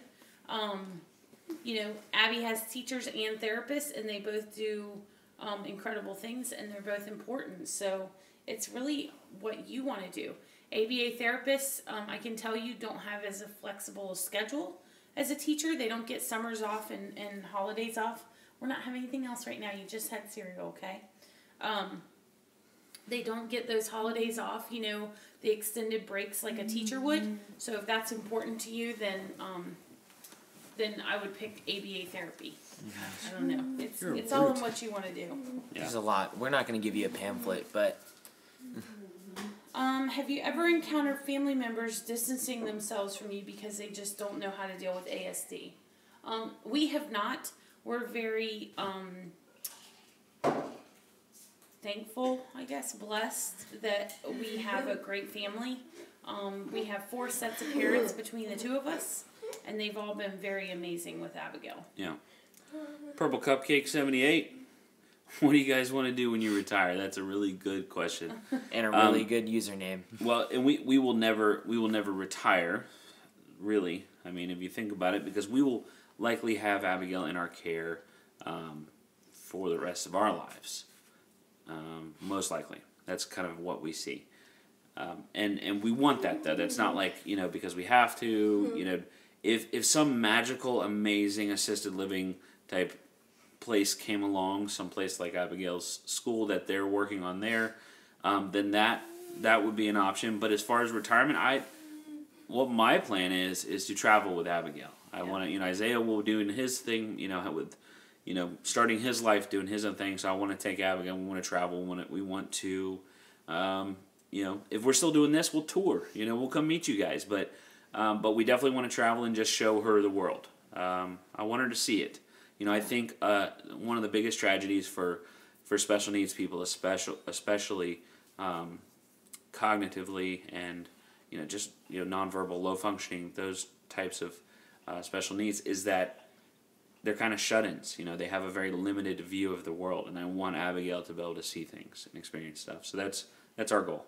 You know, Abby has teachers and therapists, and they both do incredible things, and they're both important. So it's really what you want to do. ABA therapists, I can tell you, don't have as a flexible schedule as a teacher. They don't get summers off and holidays off. We're not having anything else right now. You just had cereal, okay? They don't get those holidays off, you know, the extended breaks like a teacher would. So if that's important to you, then I would pick ABA therapy. I don't know. It's all in what you want to do. Yeah. There's a lot. We're not going to give you a pamphlet, but... Have you ever encountered family members distancing themselves from you because they just don't know how to deal with ASD? We have not. We're very thankful, I guess, blessed that we have a great family. We have 4 sets of parents between the 2 of us, and they've all been very amazing with Abigail. Yeah. Purple Cupcake 78. What do you guys want to do when you retire? That's a really good question. And a really good username. Well, and we will never retire, really. I mean, if you think about it, because we will likely have Abigail in our care for the rest of our lives. Most likely. That's kind of what we see. And we want that, though. That's not like, you know, because we have to, you know, if some magical, amazing assisted living type place came along, someplace like Abigail's school that they're working on there, then that would be an option. But as far as retirement, what my plan is to travel with Abigail. I want to, you know, Isaiah will doing his thing, you know, with, you know, starting his life doing his own thing. So I want to take Abigail. We want to travel. We want to, you know, if we're still doing this, we'll tour. You know, we'll come meet you guys. But we definitely want to travel and just show her the world. I want her to see it. You know, I think one of the biggest tragedies for special needs people, especially cognitively and, you know, just, you know, nonverbal, low functioning, those types of special needs, is that they're kind of shut-ins. You know, they have a very limited view of the world, and I want Abigail to be able to see things and experience stuff. So that's our goal.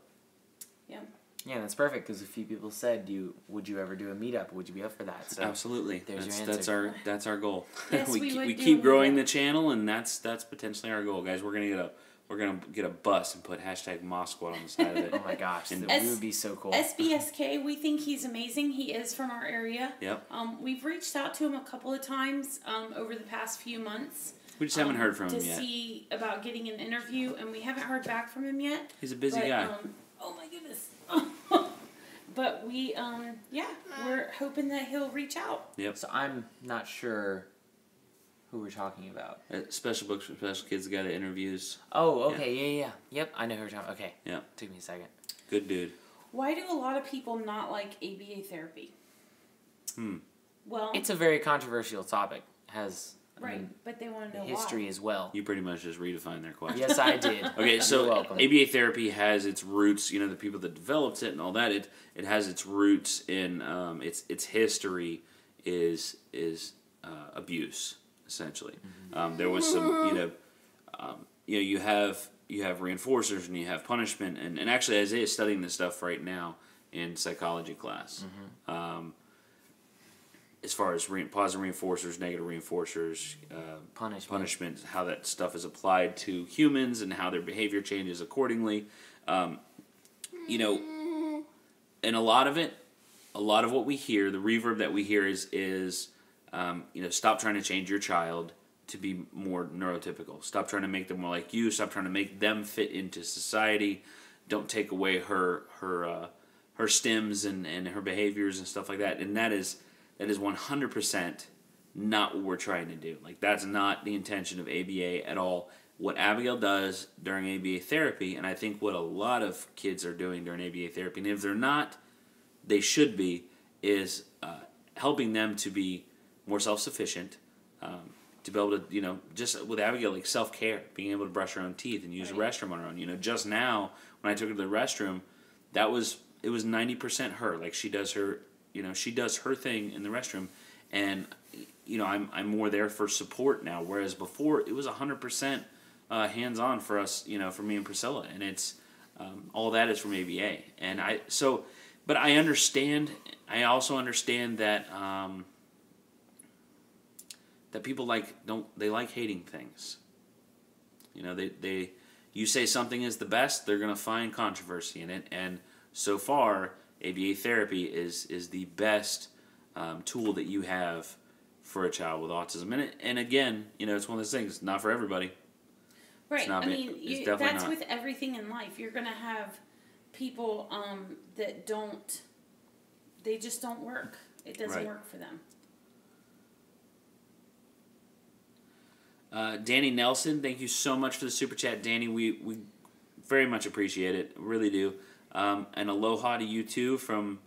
Yeah. Yeah, that's perfect, because a few people said, would you ever do a meetup? Would you be up for that? So Absolutely. There's your answer. That's our goal. Yes, we would do keep growing a the channel, and that's potentially our goal, guys. We're gonna get a bus and put #MossSquad on the side of it. Oh my gosh, And that would be so cool. SBSK, we think he's amazing. He is from our area. Yep. We've reached out to him a couple of times over the past few months. We just haven't heard from him to yet. see about getting an interview, and we haven't heard back from him yet. He's a busy But, guy. Oh my goodness. But we, we're hoping that he'll reach out. Yep. So I'm not sure who we're talking about. Special Books for Special Kids, the guy that interviews. Oh, okay, yeah. Yep, I know who we're talking about. Okay. Yeah. Took me a second. Good dude. Why do a lot of people not like ABA therapy? Well, It's a very controversial topic. right, but they want to know history why. as well. You pretty much just redefined their question. Yes, I did. Okay, so You're welcome. ABA therapy has its roots. You know, the people that developed it and all that. It has its roots in its history is abuse, essentially. There was some you have reinforcers and you have punishment, and actually Isaiah is studying this stuff right now in psychology class. As far as positive reinforcers, negative reinforcers, punishment, how that stuff is applied to humans and how their behavior changes accordingly. you know, and a lot of what we hear, the reverb that we hear is you know, stop trying to change your child to be more neurotypical. Stop trying to make them more like you. Stop trying to make them fit into society. Don't take away her stims and her behaviors and stuff like that. And that is 100% not what we're trying to do. Like, that's not the intention of ABA at all. What Abigail does during ABA therapy, and I think what a lot of kids are doing during ABA therapy, and if they're not, they should be, is helping them to be more self-sufficient, to be able to, you know, just with Abigail, like self-care, being able to brush her own teeth and use the restroom on her own. You know, just now, when I took her to the restroom, it was 90% her. Like, she does her thing in the restroom, and, you know, I'm more there for support now, whereas before, it was 100% hands-on for us, you know, for me and Priscilla, and it's, all that is from ABA. And but I understand, I also understand that, that people like hating things. You know, you say something is the best, they're gonna find controversy in it, and so far, ABA therapy is the best tool that you have for a child with autism. And again, you know, it's one of those things, not for everybody. Right. I mean, that's with everything in life. You're gonna have people that they just don't work. It doesn't work for them. Danny Nelson, thank you so much for the super chat, Danny. We very much appreciate it, really do. And aloha to you too from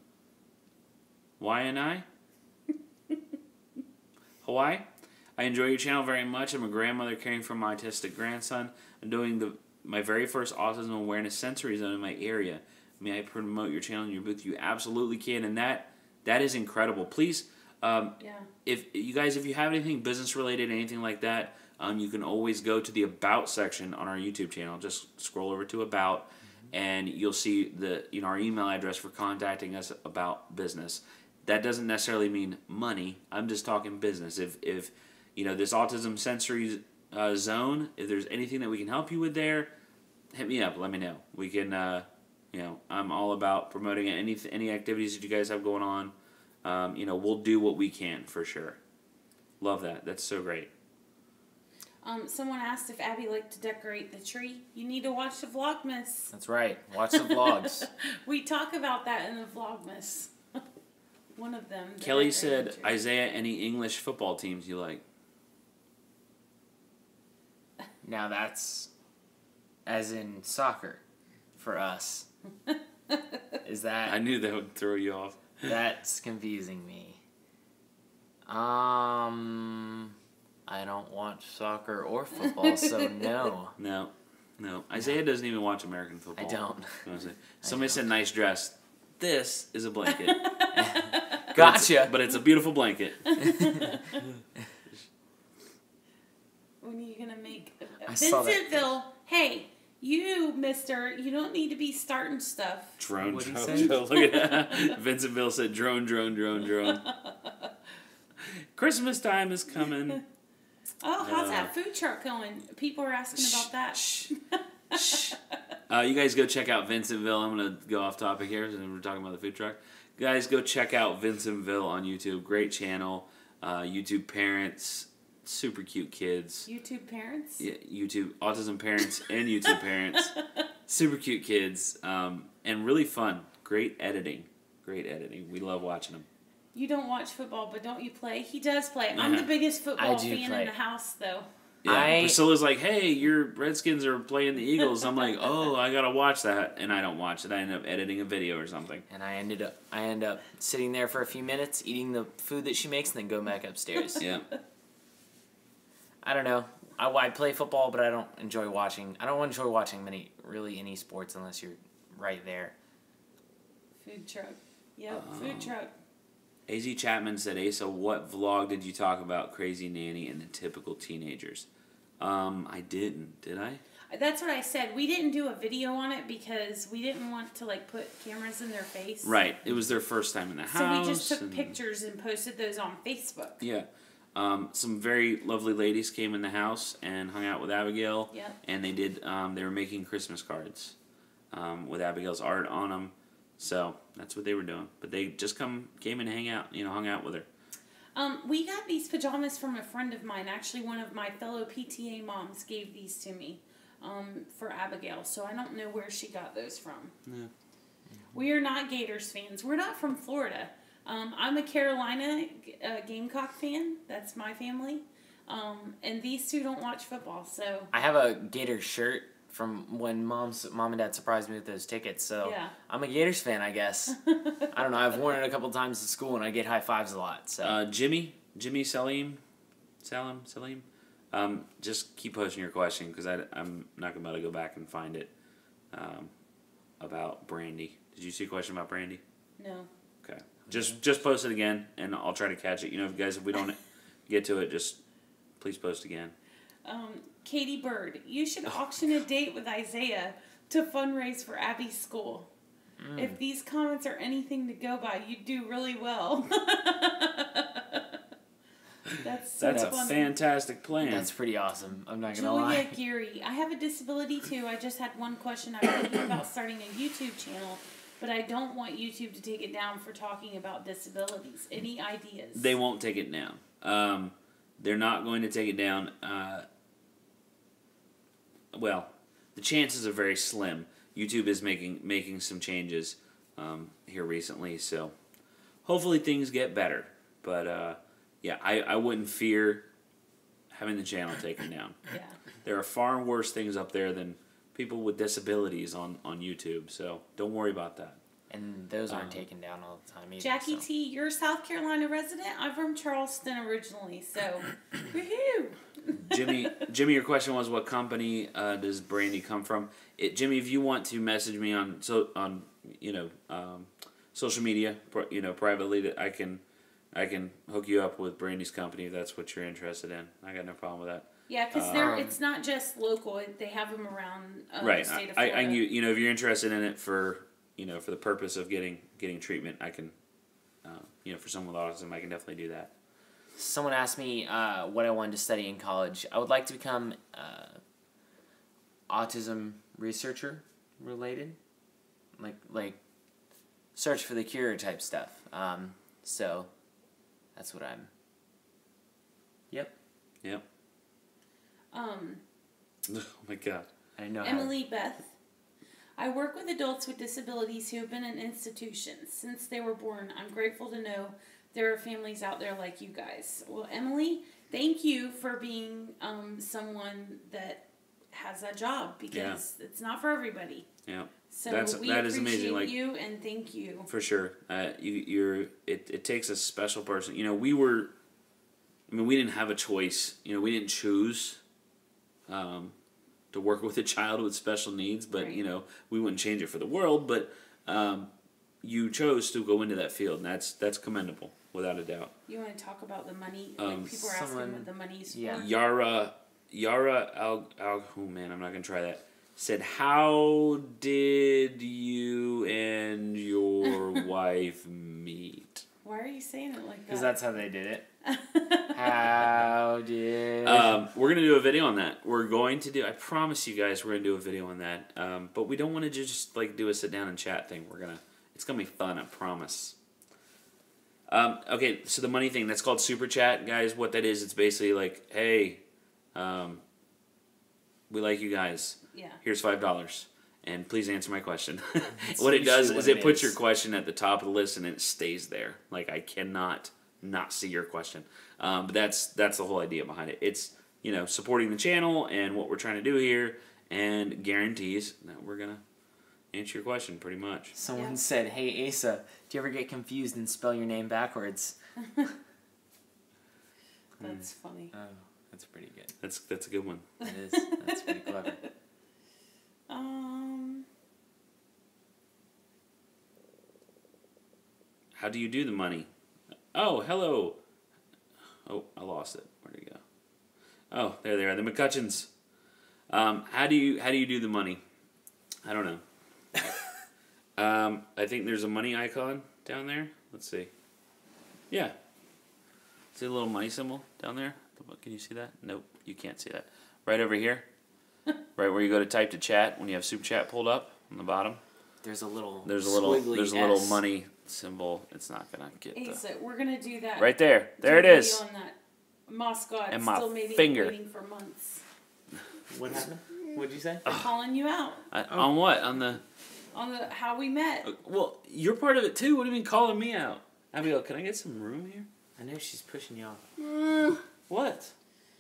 Waianae, Hawaii. I enjoy your channel very much. I'm a grandmother caring for my autistic grandson. I'm doing my very first autism awareness sensory zone in my area. May I promote your channel in your booth? You absolutely can, and that is incredible. Please, if you have anything business related, anything like that. You can always go to the About section on our YouTube channel. Just scroll over to About, and you'll see our email address for contacting us about business. That doesn't necessarily mean money. I'm just talking business. If you know, this autism sensory zone, if there's anything that we can help you with there, hit me up. Let me know. We can, you know, I'm all about promoting any activities that you guys have going on. You know, we'll do what we can for sure. Love that. That's so great. Someone asked if Abby liked to decorate the tree. You need to watch the Vlogmas. That's right. Watch the vlogs. We talk about that in the Vlogmas. One of them. Kelly said, Isaiah, any English football teams you like? Now that's as in soccer for us. Is that... I knew that would throw you off. That's confusing me. I don't watch soccer or football, so no. No. Isaiah doesn't even watch American football. I don't. Somebody said nice dress. This is a blanket. Gotcha. But it's a beautiful blanket. When are you going to make... Vincentville, hey, you, mister, you don't need to be starting stuff. Drone. Look at that. Vincentville said drone. Christmas time is coming. Oh, how's that food truck going? People are asking about that. Shh. You guys go check out Vincentville. I'm going to go off topic here since we're talking about the food truck. Guys, go check out Vincentville on YouTube. Great channel. YouTube parents. Super cute kids. YouTube parents? Yeah, YouTube. Autism parents and YouTube parents. Super cute kids. And really fun. Great editing. We love watching them. You don't watch football, but don't you play? He does play. I'm the biggest football fan in the house, though. Yeah, Priscilla's like, hey, your Redskins are playing the Eagles. I'm like, oh, I gotta watch that, and I don't watch it. I end up editing a video or something. And I end up sitting there for a few minutes, eating the food that she makes, and then go back upstairs. Yeah. I don't know. I play football, but I don't enjoy watching. I don't enjoy watching any sports unless you're right there. Food truck. Yep, food truck. AZ Chapman said, Asa, what vlog did you talk about Crazy Nanny and the typical teenagers? I didn't. Did I? That's what I said. We didn't do a video on it because we didn't want to put cameras in their face. Right. It was their first time in the house. So we just took pictures and posted those on Facebook. Yeah. Some very lovely ladies came in the house and hung out with Abigail. Yeah. And they did. They were making Christmas cards. with Abigail's art on them. So that's what they were doing. But they just came and hung out with her. We got these pajamas from a friend of mine. Actually, one of my fellow PTA moms gave these to me for Abigail. So I don't know where she got those from. Yeah. We are not Gators fans. We're not from Florida. I'm a Carolina Gamecock fan. That's my family. And these two don't watch football. So I have a Gators shirt from when mom and dad surprised me with those tickets. So yeah. I'm a Gators fan, I guess. I don't know. I've worn it a couple times at school, and I get high fives a lot. So Jimmy Salim, just keep posting your question because I'm not about to go back and find it about Brandy. Did you see a question about Brandy? No. Okay. Just post it again, and I'll try to catch it. You know, guys, if we don't get to it, just please post again. Katie Bird, you should auction a date with Isaiah to fundraise for Abby's school. If these comments are anything to go by, you do really well. That's a fantastic plan. That's pretty awesome. I'm not going to Julia lie. Geary, I have a disability too. I just had one question. I'm thinking about starting a YouTube channel, but I don't want YouTube to take it down for talking about disabilities. Any ideas? They won't take it down. They're not going to take it down. Well, the chances are very slim. YouTube is making some changes here recently, so hopefully things get better. But yeah, I wouldn't fear having the channel taken down. Yeah. There are far worse things up there than people with disabilities on YouTube, so don't worry about that. And those aren't taken down all the time either. Jackie T, you're a South Carolina resident? I'm from Charleston originally, so woohoo! Jimmy, your question was what company does Brandy come from? Jimmy, if you want to message me on social media, privately, that I can hook you up with Brandy's company if that's what you're interested in. I got no problem with that. Yeah, because it's not just local; they have them around right. the state of Florida. If you're interested in it for the purpose of getting treatment, I can, for someone with autism, I can definitely do that. Someone asked me what I wanted to study in college. I would like to become autism researcher related, like search for the cure type stuff. So that's what I'm. Yep. Oh my God. I know. Emily Beth. I work with adults with disabilities who have been in institutions since they were born. I'm grateful to know there are families out there like you guys. Well, Emily, thank you for being someone that has that job because it's not for everybody. Yeah. So that is amazing. Like, you and thank you. For sure. It takes a special person. We didn't have a choice. We didn't choose to work with a child with special needs, but right. We wouldn't change it for the world, but you chose to go into that field, and that's commendable without a doubt. You want to talk about the money? Like people are asking what the money's for. Yara oh man, I'm not gonna try that. Said, how did you and your wife meet? Why are you saying it like that? Because that's how they did it. How did... we're going to do a video on that. I promise you guys we're going to do a video on that. But we don't want to just do a sit down and chat thing. It's going to be fun, I promise. Okay, so the money thing, that's called Super Chat, guys. What that is, it's basically like, hey, we like you guys. Yeah. Here's $5. And please answer my question. What it does is it puts your question at the top of the list and it stays there. Like, I cannot not see your question. But that's the whole idea behind it. It's, supporting the channel and what we're trying to do here, and guarantees that we're going to answer your question pretty much. Someone said, hey, Asa, do you ever get confused and spell your name backwards? That's funny. Oh, that's pretty good. That's a good one. It is. That's pretty clever. How do you do the money? Oh, hello. Oh, I lost it. Where'd it go? Oh, there they are. The McCutcheons. How do you do the money? I don't know. I think there's a money icon down there. Let's see. Yeah. See the little money symbol down there? Can you see that? Nope, you can't see that. Right over here. Right where you go to type to chat when you have Super Chat pulled up. on the bottom. There's a little There's a little money symbol. It's not gonna get Asa, we're gonna do that. Right there. There it is. On that. Moss God and my still finger. waiting for months. What happened? What'd you say? They're calling you out. On what? On the how we met. Well, you're part of it too. What do you mean calling me out? Abigail, can I get some room here? I know she's pushing you off. What?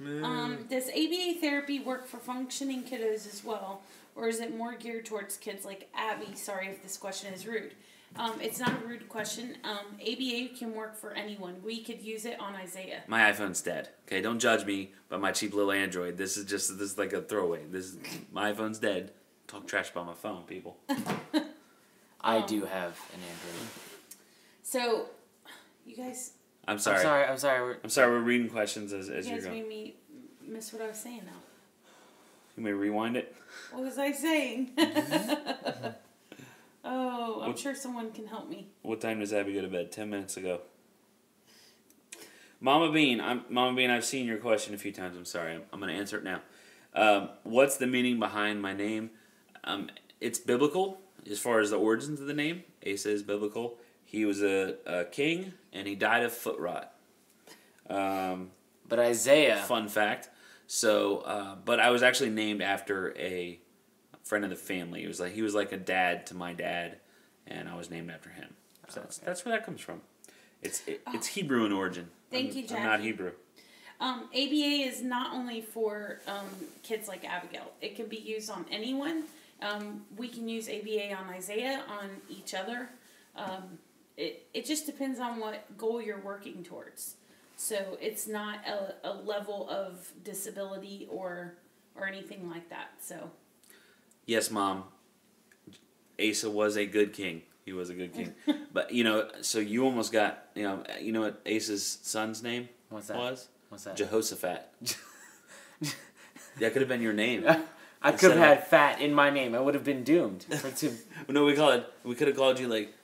Does ABA therapy work for functioning kiddos as well? Or is it more geared towards kids like Abby? Sorry if this question is rude. It's not a rude question. ABA can work for anyone. We could use it on Isaiah. My iPhone's dead. Okay, don't judge me by my cheap little Android. This is like a throwaway. My iPhone's dead. Talk trash about my phone, people. I do have an Android. So, you guys... I'm sorry. I'm sorry. We're reading questions as you're You guys going. made me miss what I was saying now. You may rewind it. What was I saying? Oh, I'm sure someone can help me. What time does Abby go to bed? 10 minutes ago. Mama Bean, I've seen your question a few times. I'm sorry. I'm going to answer it now. What's the meaning behind my name? It's biblical as far as the origins of the name. Asa is biblical. He was a king, and he died of foot rot. But Isaiah... Fun fact. So, but I was actually named after a friend of the family. He was like a dad to my dad, and I was named after him. So that's where that comes from. It's Hebrew in origin. Thank you, Jackie. I'm not Hebrew. ABA is not only for kids like Abigail. It can be used on anyone. We can use ABA on Isaiah, on each other. It just depends on what goal you're working towards. So it's not a level of disability or anything like that. So. Yes, Mom. Asa was a good king. He was a good king. But, so you almost got, you know what Asa's son's name What's that? was? What's that? Jehoshaphat. That could have been your name. I could have had fat in my name. I would have been doomed. No, we could have called you like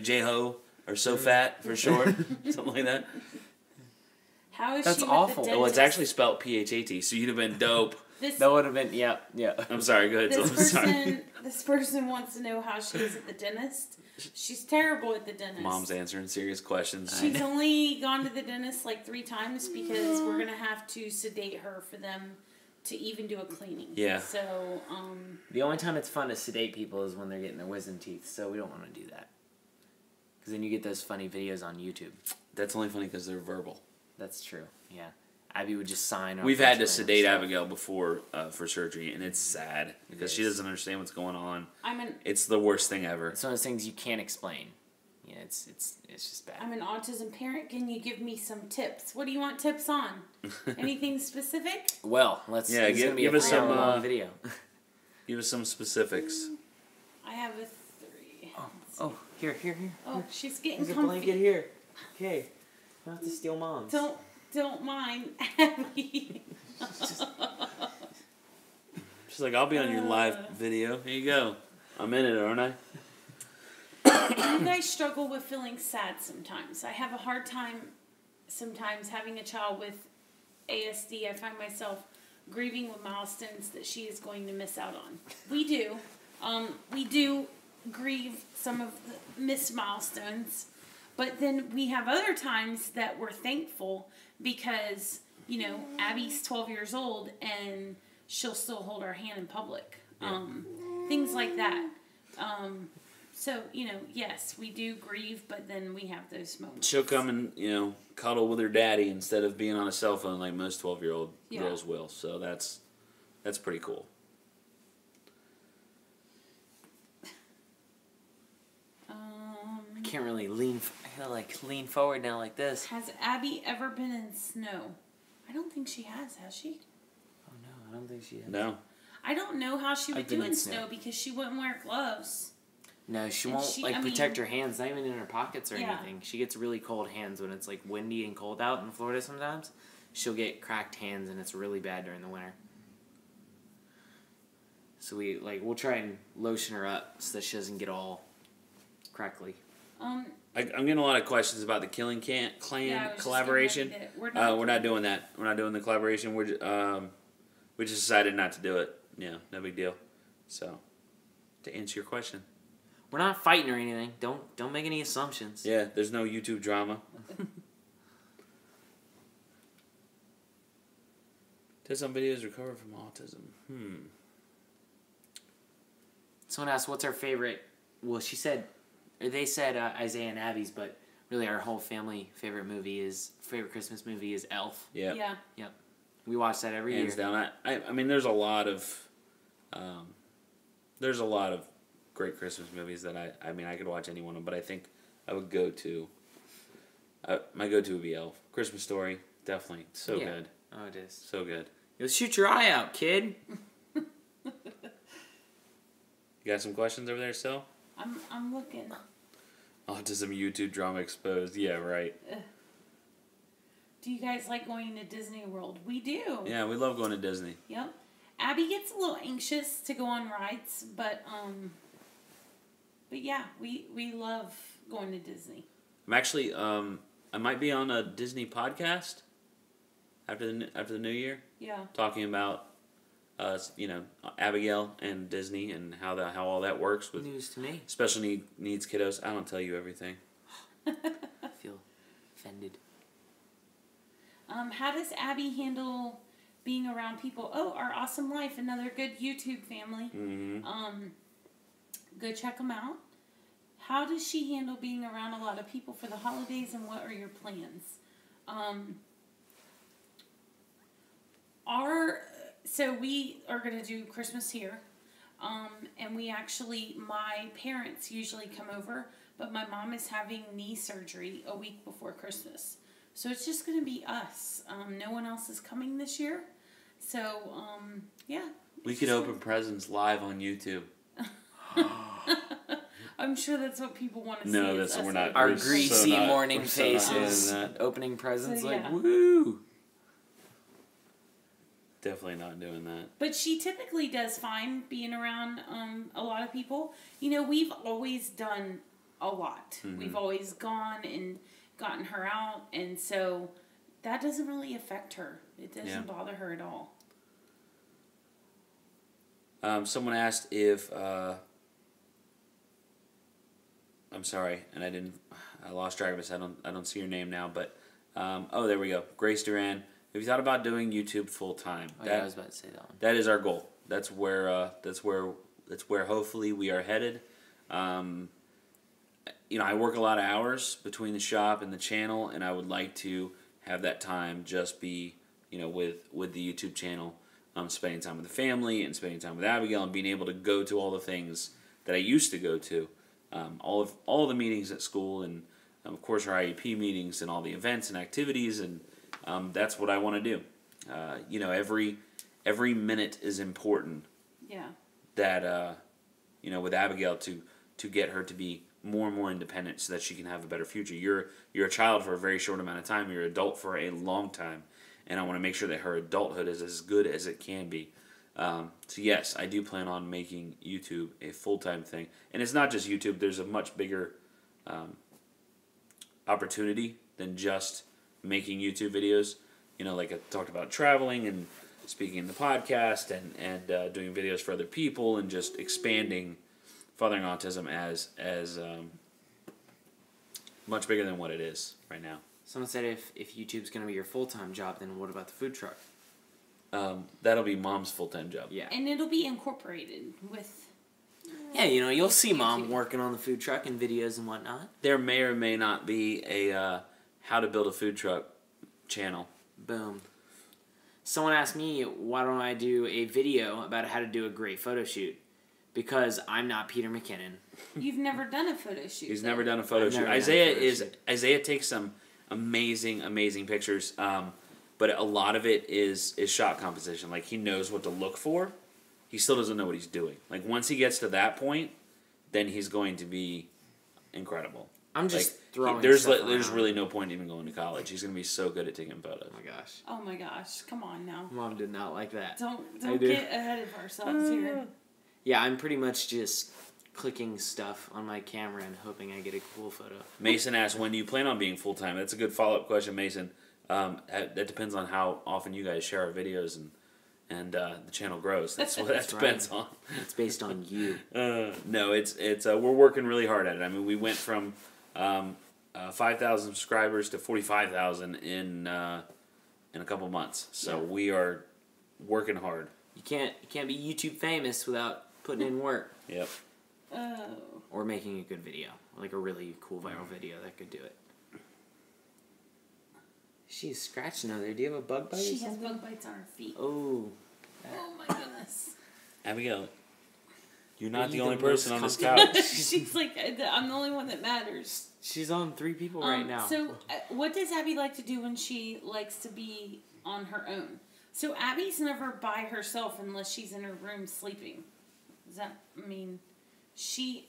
Jeho or So Fat for short. Something like that. How is That's she awful. With the Well, it's dentist? actually spelled Phat, so you'd have been dope. That would have been, yeah. I'm sorry, go ahead. This person wants to know how she is at the dentist. She's terrible at the dentist. Mom's answering serious questions. She's only gone to the dentist like 3 times because we're going to have to sedate her for them to even do a cleaning. Yeah. So, The only time it's fun to sedate people is when they're getting their wisdom teeth, so we don't want to do that. Because then you get those funny videos on YouTube. That's only funny because they're verbal. That's true, yeah. Abby would just sign off. We've had to sedate Abigail before for surgery, and it's sad because she doesn't understand what's going on. It's the worst thing ever. It's one of those things you can't explain. Yeah, it's just bad. I'm an autism parent. Can you give me some tips? What do you want tips on? Anything specific? Well, give us some long video. Give us some specifics. I have a 3. Oh, here. Oh, she's getting There's comfy. a blanket here. Okay, not to steal Mom's. Don't mind Abby. She's like, I'll be on your live video. Here you go. I'm in it, aren't I? You guys struggle with feeling sad sometimes. I have a hard time sometimes having a child with ASD. I find myself grieving with milestones that she is going to miss out on. We do. We do grieve some of the missed milestones. But then we have other times that we're thankful because, Abby's 12 years old and she'll still hold our hand in public. Things like that. So, yes, we do grieve, but then we have those moments. She'll come and, cuddle with her daddy instead of being on a cell phone like most 12-year-old girls will. So that's pretty cool. I can't really lean forward now like this. Has Abby ever been in snow? I don't think she has she? Oh, no, I don't think she has. No. I don't know how she would do in snow because she wouldn't wear gloves. No, she won't protect her hands, not even in her pockets or anything. She gets really cold hands when it's windy and cold out in Florida sometimes. She'll get cracked hands and it's really bad during the winter. So we'll try and lotion her up so that she doesn't get all crackly. I'm getting a lot of questions about the Killing Clan collaboration. We're not doing that. We're not doing the collaboration. We just decided not to do it. Yeah, no big deal. So to answer your question. We're not fighting or anything. Don't make any assumptions. Yeah, there's no YouTube drama. Did some videos recover from autism? Someone asked, what's our favorite... Well, she said... Or they said Isaiah and Abby's, but really our whole family favorite Christmas movie is Elf. Yeah. Yeah. Yep. We watch that every year. Hands down. I mean, there's a lot of... there's a lot of great Christmas movies that I mean, I could watch any one of them, but I think I would go to... my go-to would be Elf. Christmas Story, definitely. So good. Oh, it is. So good. You'll shoot your eye out, kid. You got some questions over there still? I'm looking. Autism YouTube drama exposed. Yeah, right. Do you guys like going to Disney World? We do. Yeah, we love going to Disney. Yep. Abby gets a little anxious to go on rides, but yeah, we love going to Disney. I'm actually I might be on a Disney podcast after the new year. Yeah. Talking about Abigail and Disney and how all that works with News to me. special needs kiddos. I don't tell you everything. I feel offended. How does Abby handle being around people? Oh, Our Awesome Life, another good YouTube family. Mm-hmm. Go check them out. How does she handle being around a lot of people for the holidays, and what are your plans? So we are going to do Christmas here. And my parents usually come over, but my mom is having knee surgery a week before Christmas. So it's just going to be us. No one else is coming this year. So, yeah. We could open presents live on YouTube. I'm sure that's what people want to see. No, that's we're not. Our we're greasy not, morning we're faces, not doing that. opening presents So, like, yeah. woo! Definitely not doing that. But she typically does fine being around a lot of people. You know, we've always done a lot. Mm-hmm. We've always gone and gotten her out, and so that doesn't really affect her. It doesn't bother her at all. Someone asked if I'm sorry, and I lost track of this. I don't see your name now, but oh, there we go. Grace Duran. Have you thought about doing YouTube full time? Oh, yeah, I was about to say that one. That is our goal. That's where hopefully we are headed. You know, I work a lot of hours between the shop and the channel, and I would like to have that time just be, you know, with the YouTube channel, spending time with the family and spending time with Abigail and being able to go to all the things that I used to go to, all of the meetings at school and of course our IEP meetings and all the events and activities, and that's what I want to do. You know, every minute is important. Yeah. That you know, with Abigail to get her to be more and more independent so that she can have a better future. You're a child for a very short amount of time. You're an adult for a long time, and I want to make sure that her adulthood is as good as it can be. So yes, I do plan on making YouTube a full-time thing, and it's not just YouTube. There's a much bigger opportunity than just making YouTube videos. You know, like I talked about traveling and speaking in the podcast and doing videos for other people and just expanding Fathering Autism as much bigger than what it is right now. Someone said if YouTube's going to be your full-time job, then what about the food truck? That'll be Mom's full-time job. Yeah. And it'll be incorporated with... Yeah, you know, you'll see Mom working on the food truck and videos and whatnot. There may or may not be a how to build a food truck channel. Boom. Someone asked me, why don't I do a video about how to do a great photo shoot? Because I'm not Peter McKinnon. You've never done a photo shoot. He's though. never done a photo I've shoot. never done a photo shoot. Isaiah takes some amazing pictures, but a lot of it is shot composition. Like, he knows what to look for. He still doesn't know what he's doing. Like, once he gets to that point, then he's going to be incredible. I'm just throwing there's stuff there's around. really no point even going to college. He's going to be so good at taking photos. Oh my gosh. Oh my gosh, come on now. Mom did not like that. Don't get ahead of ourselves here. Yeah, I'm pretty much just clicking stuff on my camera and hoping I get a cool photo. Mason asked, when do you plan on being full-time? That's a good follow-up question, Mason. That depends on how often you guys share our videos and the channel grows. That's what that depends on. It's based on you. No, it's we're working really hard at it. I mean, we went from 5,000 subscribers to 45,000 in a couple months. So we are working hard. You can't be YouTube famous without putting in work. Yep. Oh. Or making a good video, like a really cool viral video that could do it. She's scratching over there. Do you have a bug bite? She has bug bites on her feet. Oh. Oh my goodness. Abigail, you're not Are the you only the person most on this comfortable? couch. She's like, I'm the only one that matters. She's on 3 people right now. So, what does Abby like to do when she likes to be on her own? So, Abby's never by herself unless she's in her room sleeping. Does that mean she...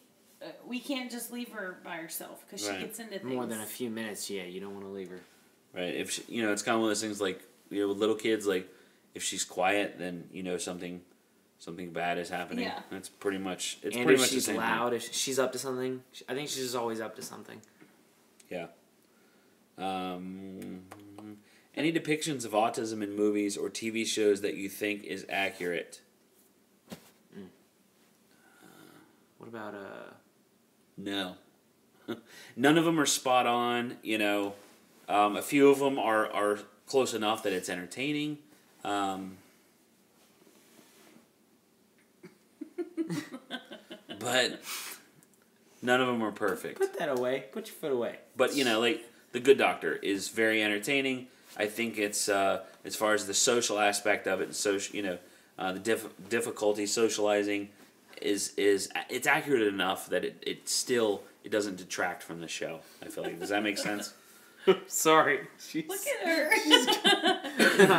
we can't just leave her by herself because she gets into things. More than a few minutes, yeah. You don't want to leave her. Right. If she, it's kind of one of those things like with little kids, like if she's quiet, then something bad is happening. Yeah. That's pretty much. It's And pretty if much she's the same loud, thing. if she's up to something, I think she's always up to something. Yeah. Any depictions of autism in movies or TV shows that you think is accurate? What about No. None of them are spot on. A few of them are close enough that it's entertaining. But none of them are perfect. Put that away. Put your foot away. But like The Good Doctor is very entertaining. I think it's as far as the social aspect of it, and the difficulty socializing is it's accurate enough that it still doesn't detract from the show. I feel like, does that make sense? Sorry. Look at her.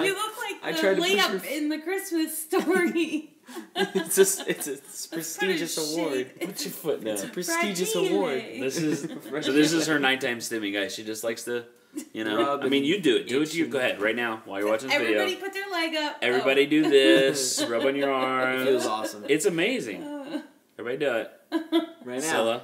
You look like the layup in the Christmas story. It's a prestigious award. Put your foot down. It's a prestigious award. This is her nighttime stimming, guys. She just likes to, Rub I mean, you do it. Do it to itching. you. Go ahead right now while you're watching this video. Everybody put their leg up. Everybody do this. Rub on your arms. It feels awesome. It's amazing. Everybody do it. Right now. Scylla.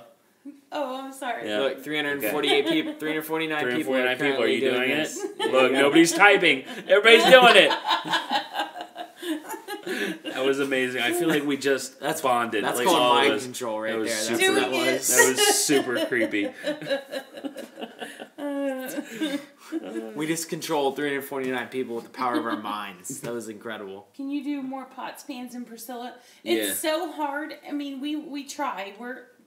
Oh, I'm sorry. Yeah. Look, 348 people, 349 people. 349 people. Are you doing it? this. Look, nobody's typing. Everybody's doing it. That was amazing. I feel like we just bonded. That's like, called all of mind us. control right That was there. That's super- what that was. That was super creepy. We just controlled 349 people with the power of our minds. That was incredible. Can you do more pots, pans, and Priscilla? It's so hard. I mean, we try.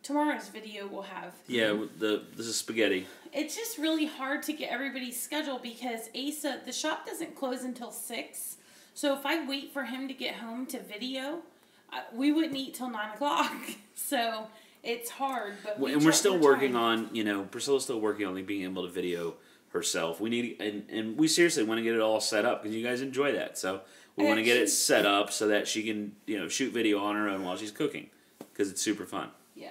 Tomorrow's video will have. Yeah, this is spaghetti. It's just really hard to get everybody's schedule because Asa, the shop doesn't close until 6. So if I wait for him to get home to video, we wouldn't eat till 9 o'clock. So it's hard, but we're still working on, Priscilla's still working on being able to video herself. We need, and we seriously want to get it all set up because you guys enjoy that. So we want to get it set up so that she can, shoot video on her own while she's cooking because it's super fun. Yeah.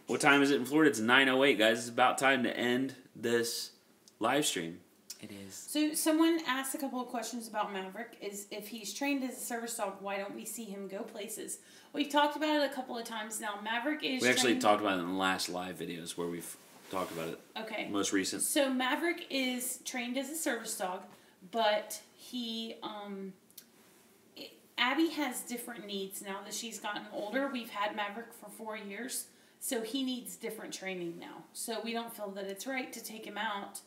What time is it in Florida? It's 9:08, guys. It's about time to end this live stream. It is. So someone asked a couple of questions about Maverick. Is if he's trained as a service dog, why don't we see him go places? We've talked about it a couple of times now. Maverick is. We actually talked about it in the last live videos where we've talked about it. Okay. Most recent. So Maverick is trained as a service dog, but he Abby has different needs now that she's gotten older. We've had Maverick for 4 years, so he needs different training now. So we don't feel that it's right to take him out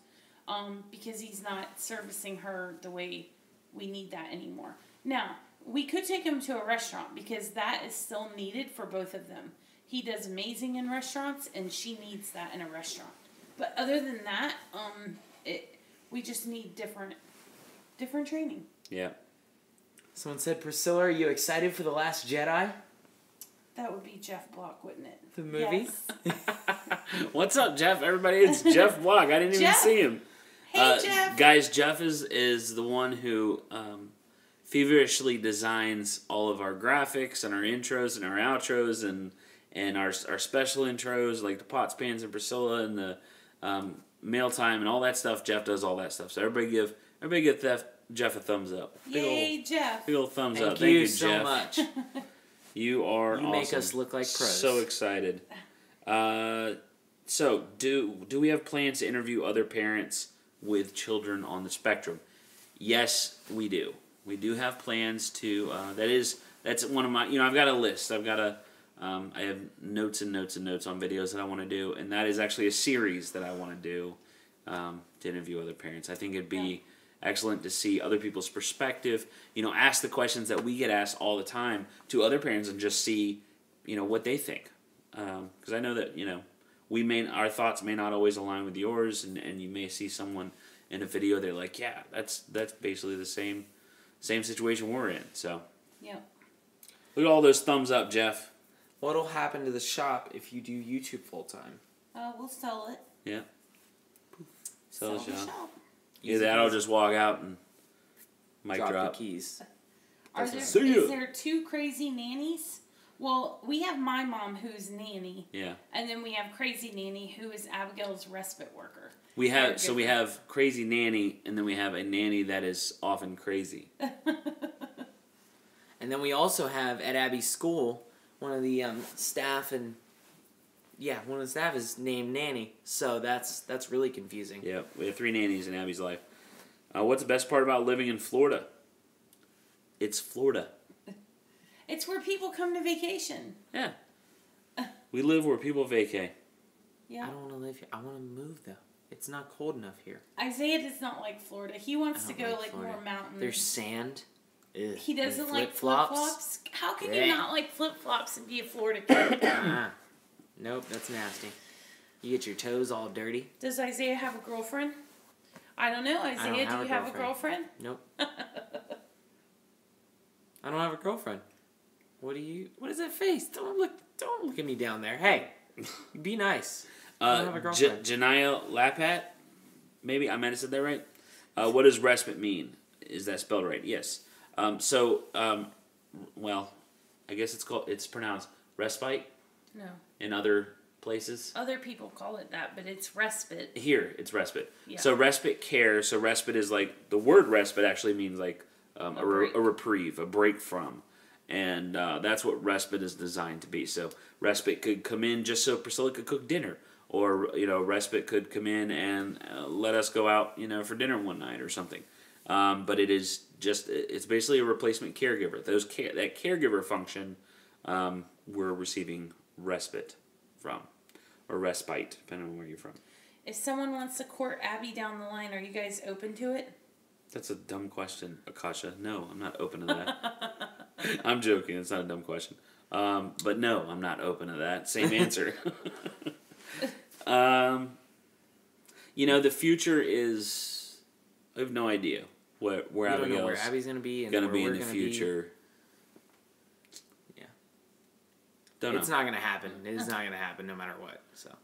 because he's not servicing her the way we need that anymore. Now, we could take him to a restaurant because that is still needed for both of them. He does amazing in restaurants, and she needs that in a restaurant. But other than that, we just need different training. Yeah. Someone said, Priscilla, are you excited for The Last Jedi? That would be Jeff Block, wouldn't it? The movie? Yes. What's up, Jeff? Everybody, it's Jeff Block. I didn't even see him. Hey, Jeff. Guys, Jeff is the one who feverishly designs all of our graphics and our intros and our outros and our special intros, like the Pots, Pans, and Priscilla and the mail time and all that stuff. Jeff does all that stuff. So everybody give Jeff a thumbs up. Yay, Jeff. Big old thumbs up. Thank you Jeff. so much. You are awesome. You make us look like pros. So excited. So, do we have plans to interview other parents with children on the spectrum? yes, we do. We do have plans to. That's one of my. I've got a list. I have notes and notes and notes on videos that I want to do, and that is actually a series that I want to do to interview other parents. I think it'd be excellent to see other people's perspective. Ask the questions that we get asked all the time to other parents, and just see, what they think. Because I know that our thoughts may not always align with yours, and you may see someone in a video, they're like, yeah, that's basically the same situation we're in. So yeah, look at all those thumbs up, Jeff. What'll happen to the shop if you do YouTube full time? We'll sell it. Yeah. Sell the shop. Easy Either that, I'll peasy. just walk out and mic drop. the keys. Is there two crazy nannies? Well, we have my mom, who's nanny. Yeah. And then we have crazy nanny, who is Abigail's respite worker. We have crazy nanny, and then we have a nanny that is often crazy. And then we also have at Abby's school one of the staff one of the staff is named Nanny. So that's really confusing. Yeah, we have 3 nannies in Abby's life. What's the best part about living in Florida? It's Florida. It's where people come to vacation. Yeah. We live where people vacay. Yeah. I don't want to live here. I want to move though. It's not cold enough here. Isaiah does not like Florida. He wants to go like more mountains. There's sand. Ugh. He doesn't like flip-flops. How can you not like flip-flops and be a Florida kid? Nope, that's nasty. You get your toes all dirty. Does Isaiah have a girlfriend? I don't know. Isaiah, do you have a girlfriend? Nope. I don't have a girlfriend. What is that face? Don't look at me down there. Hey, be nice. I don't have a girlfriend. Janaya Lapat, maybe I might have said that right. What does respite mean? Is that spelled right? Yes. Well, I guess it's pronounced respite. No. In other places. Other people call it that, but it's respite. Here, it's respite. Yeah. So respite care. So respite is like, the word respite actually means like a reprieve, a break from. And that's what respite is designed to be. So respite could come in just so Priscilla could cook dinner. Or, respite could come in and let us go out, for dinner one night or something. But it's basically a replacement caregiver. That caregiver function, we're receiving respite from. Or respite, depending on where you're from. If someone wants to court Abby down the line, are you guys open to it? That's a dumb question, Akasha. No, I'm not open to that. I'm joking. It's not a dumb question. But no, I'm not open to that. Same answer. The future is... I have no idea where Abby's going to be. Going to be in the future. Yeah. Don't know. It's not going to happen. It's not going to happen no matter what. So,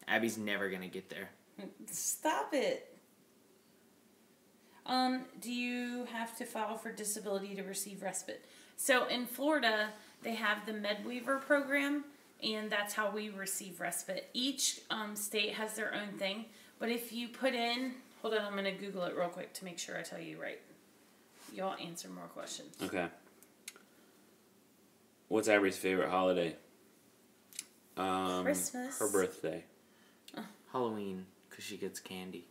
Abby's never going to get there. Stop it. Do you have to file for disability to receive respite? So in Florida, they have the MedWeaver program, and that's how we receive respite. Each state has their own thing, but if you put in... Hold on, I'm going to Google it real quick to make sure I tell you right. Y'all answer more questions. Okay. What's Abby's favorite holiday? Christmas. Her birthday. Halloween, because she gets candy.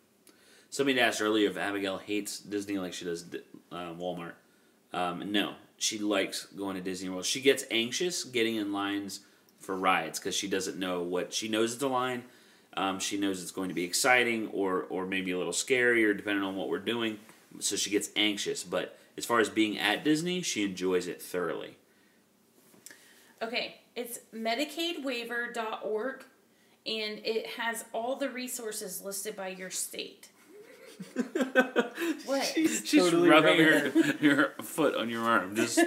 Somebody asked earlier if Abigail hates Disney like she does Walmart. No, she likes going to Disney World. She gets anxious getting in lines for rides because she doesn't know what... She knows it's a line. She knows it's going to be exciting or maybe a little scary or depending on what we're doing. So she gets anxious. But as far as being at Disney, she enjoys it thoroughly. Okay, it's MedicaidWaiver.org, and it has all the resources listed by your state. What? She's totally rubbing her foot on your arm. Just...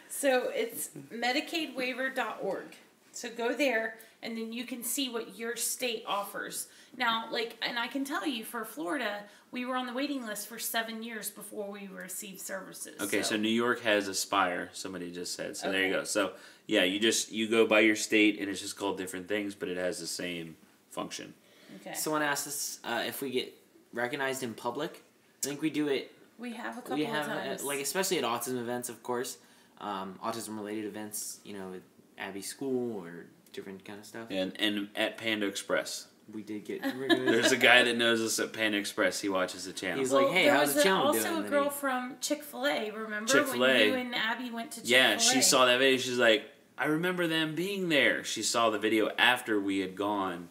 So it's MedicaidWaiver.org. So go there, and then you can see what your state offers. Now, and I can tell you, for Florida, we were on the waiting list for 7 years before we received services. Okay, so New York has Aspire, somebody just said. So there you go. So, yeah, you go by your state, and it's just called different things, but it has the same function. Okay. Someone asked us if we get recognized in public. I think we do it. We have a couple of times. Especially at autism events, of course. Autism-related events, at Abby's school or different kind of stuff. And at Panda Express. we did get... There's a guy that knows us at Panda Express. He watches the channel. He's like, hey, how's the channel doing? There was also a girl from Chick-fil-A, remember? Chick-fil-A. When you and Abby went to Chick-fil-A. Yeah, she saw that video. She's like, I remember them being there. She saw the video after we had gone.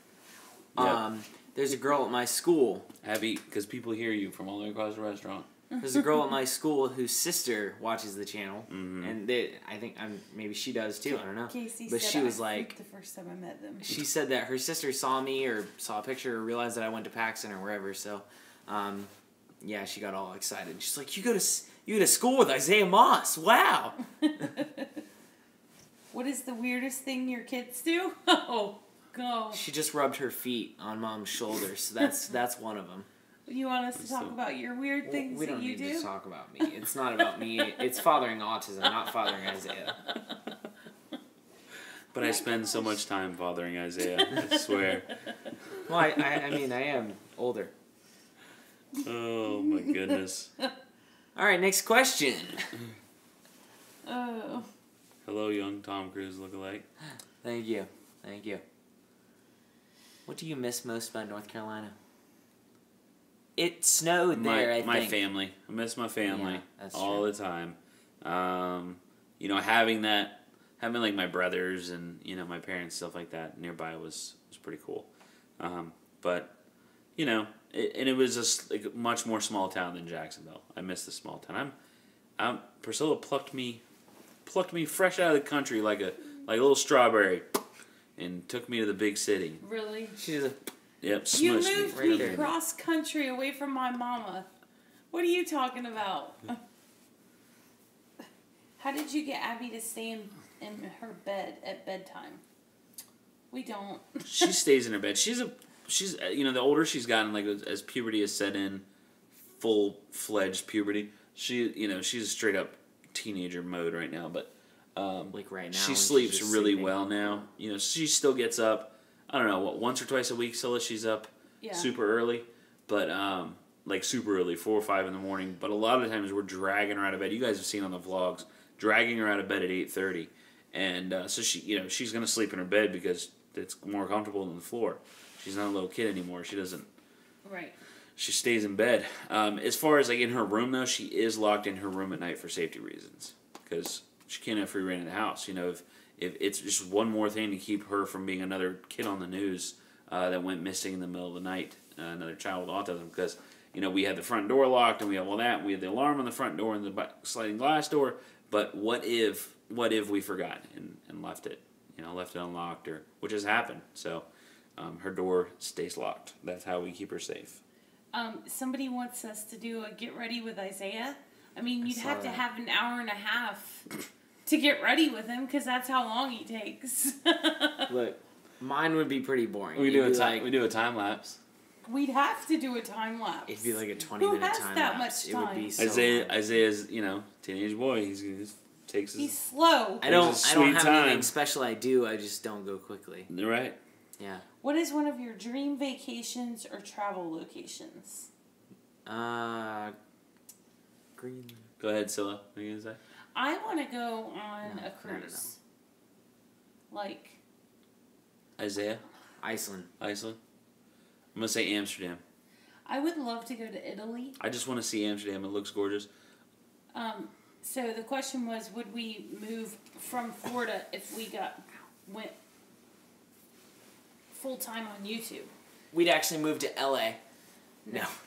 Yep. There's a girl at my school. Abby, because people hear you from all the way across the restaurant. There's a girl at my school whose sister watches the channel, and I think maybe she does too. I don't know. Casey but said she was like, the first time I met them. She said that her sister saw me or saw a picture or realized that I went to Paxton or wherever. So, yeah, she got all excited. She's like, "You go to school with Isaiah Moss? Wow!" What is the weirdest thing your kids do? Oh, go. She just rubbed her feet on Mom's shoulders. So that's one of them. You want us to talk about your weird things that you do? We don't need to talk about me. It's not about me. It's fathering autism, not fathering Isaiah. But I spend so much time fathering Isaiah, I swear. Well, I mean, I am older. Oh, my goodness. All right, next question. Oh. Hello, young Tom Cruise lookalike. Thank you. Thank you. What do you miss most about North Carolina? It snowed there, I think. My family. I miss my family all true. the time. You know, having like my brothers and, you know, my parents, stuff like that nearby was pretty cool. But, you know, it was just like a much more small town than Jacksonville. I miss the small town. Priscilla plucked me fresh out of the country like a little strawberry and took me to the big city. Really? She's a... Yep, You smushed moved me. me cross country away from my mama. What are you talking about? How did you get Abby to stay in her bed at bedtime? We don't. She stays in her bed. She's you know, the older she's gotten, like as puberty has set in, full-fledged puberty, she's straight up teenager mode right now, but like right now she sleeps really well now. You know, she still gets up, I don't know, once or twice a week, Scylla, she's up super early, but like super early, 4 or 5 in the morning, but a lot of times we're dragging her out of bed. You guys have seen on the vlogs, dragging her out of bed at 8:30, and so she's going to sleep in her bed because it's more comfortable than the floor. She's not a little kid anymore. She doesn't... Right. She stays in bed. As far as like in her room, though, she is locked in her room at night for safety reasons because she can't have free reign in the house. You know, if it's just one more thing to keep her from being another kid on the news that went missing in the middle of the night, another child with autism, because, you know, we had the front door locked and we have all that, and we had the alarm on the front door and the sliding glass door, but what if we forgot and left it, you know, left it unlocked, or which has happened, so her door stays locked. That's how we keep her safe. Somebody wants us to do a get ready with Isaiah. I mean, you'd have to have an hour and a half to get ready with him because that's how long he takes. Look, mine would be pretty boring. We do a time lapse. We'd have to do a time lapse. It'd be like a 20-minute time that lapse. much time? It would be so Isaiah's, you know, teenage boy. He takes his... He's slow. I don't have anything special I do. I just don't go quickly. Right. Yeah. What is one of your dream vacations or travel locations? Greenland. Go ahead, Scylla. What are you going to say? I want to go on a cruise. No. Like... Isaiah? Iceland. I'm going to say Amsterdam. I would love to go to Italy. I just want to see Amsterdam. It looks gorgeous. So the question was, would we move from Florida if we went full-time on YouTube? We'd actually move to LA.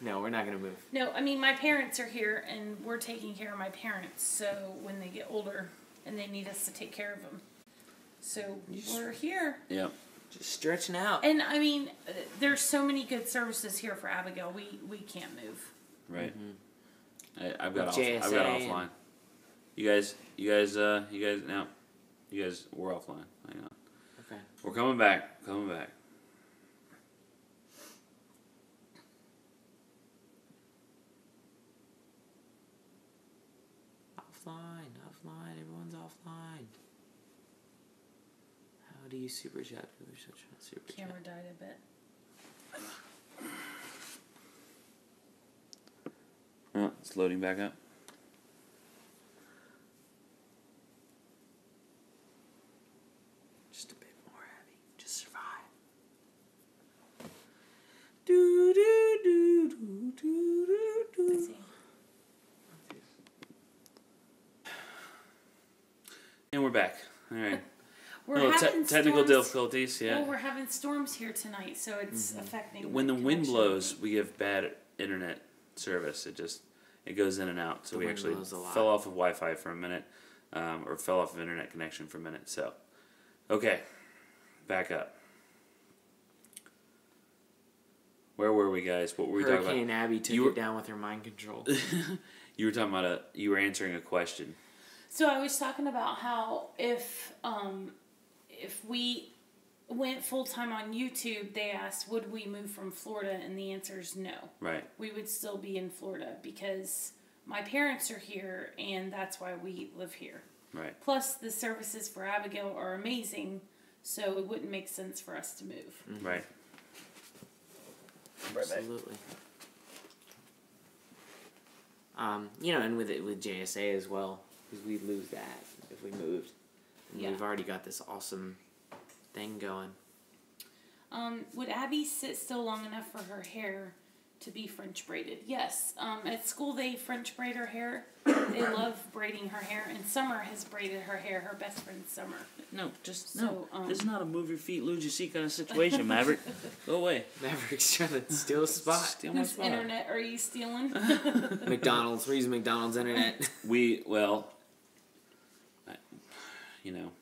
No, we're not going to move. No, I mean, my parents are here, and we're taking care of my parents, so when they get older, and they need us to take care of them. So we're here. Yep. Just stretching out. And, I mean, there's so many good services here for Abigail. We can't move. Right. Mm-hmm. I've got JSA offline. You guys, we're offline. Hang on. Okay. We're coming back. Offline, everyone's offline. How do you super chat? Camera died a bit. Oh, it's loading back up. Just a bit more heavy. Just survive. And we're back. All right. We're having technical storms. difficulties, yeah. Well, we're having storms here tonight, so it's affecting. When the wind connection. blows, we have bad internet service. It goes in and out. So we actually fell off of Wi-Fi for a minute, or fell off of internet connection for a minute. So, okay, back up. Where were we, guys? What were we talking about? Hurricane Abby took it down with her mind control. You were talking about you were answering a question. So I was talking about how if we went full time on YouTube, they asked, would we move from Florida? And the answer is no. Right. We would still be in Florida because my parents are here, and that's why we live here. Right. Plus, the services for Abigail are amazing, so it wouldn't make sense for us to move. Mm-hmm. Right. Absolutely. And with JSA as well, because we'd lose that if we moved. And we've already got this awesome thing going. Would Abby sit still long enough for her hair to be French braided? Yes. At school, they French braid her hair. They love braiding her hair, and Summer has braided her hair. Her best friend Summer. No, this is not a move your feet, lose your seat kind of situation, Maverick. Go away. Maverick's trying to steal a spot. Steal my Whose spot. internet are you stealing? McDonald's. We're using McDonald's internet.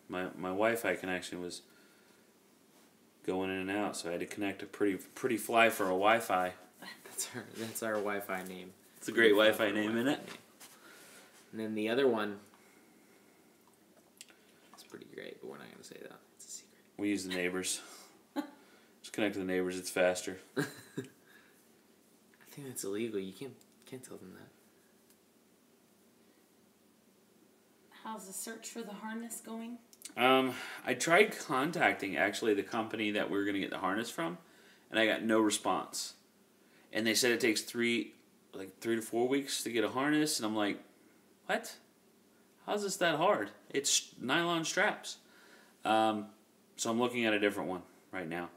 My Wi-Fi connection was going in and out, so I had to connect a pretty fly for a Wi-Fi. That's our Wi-Fi name. It's a great Wi-Fi name, isn't it? And then the other one, it's pretty great, but we're not going to say that. It's a secret. We use the neighbors. Just connect to the neighbors. It's faster. I think that's illegal. You can't tell them that. How's the search for the harness going? I tried contacting actually the company that we were going to get the harness from, and I got no response. And they said it takes 3 to 4 weeks to get a harness, and I'm like, what? How's this that hard? It's nylon straps. So I'm looking at a different one right now.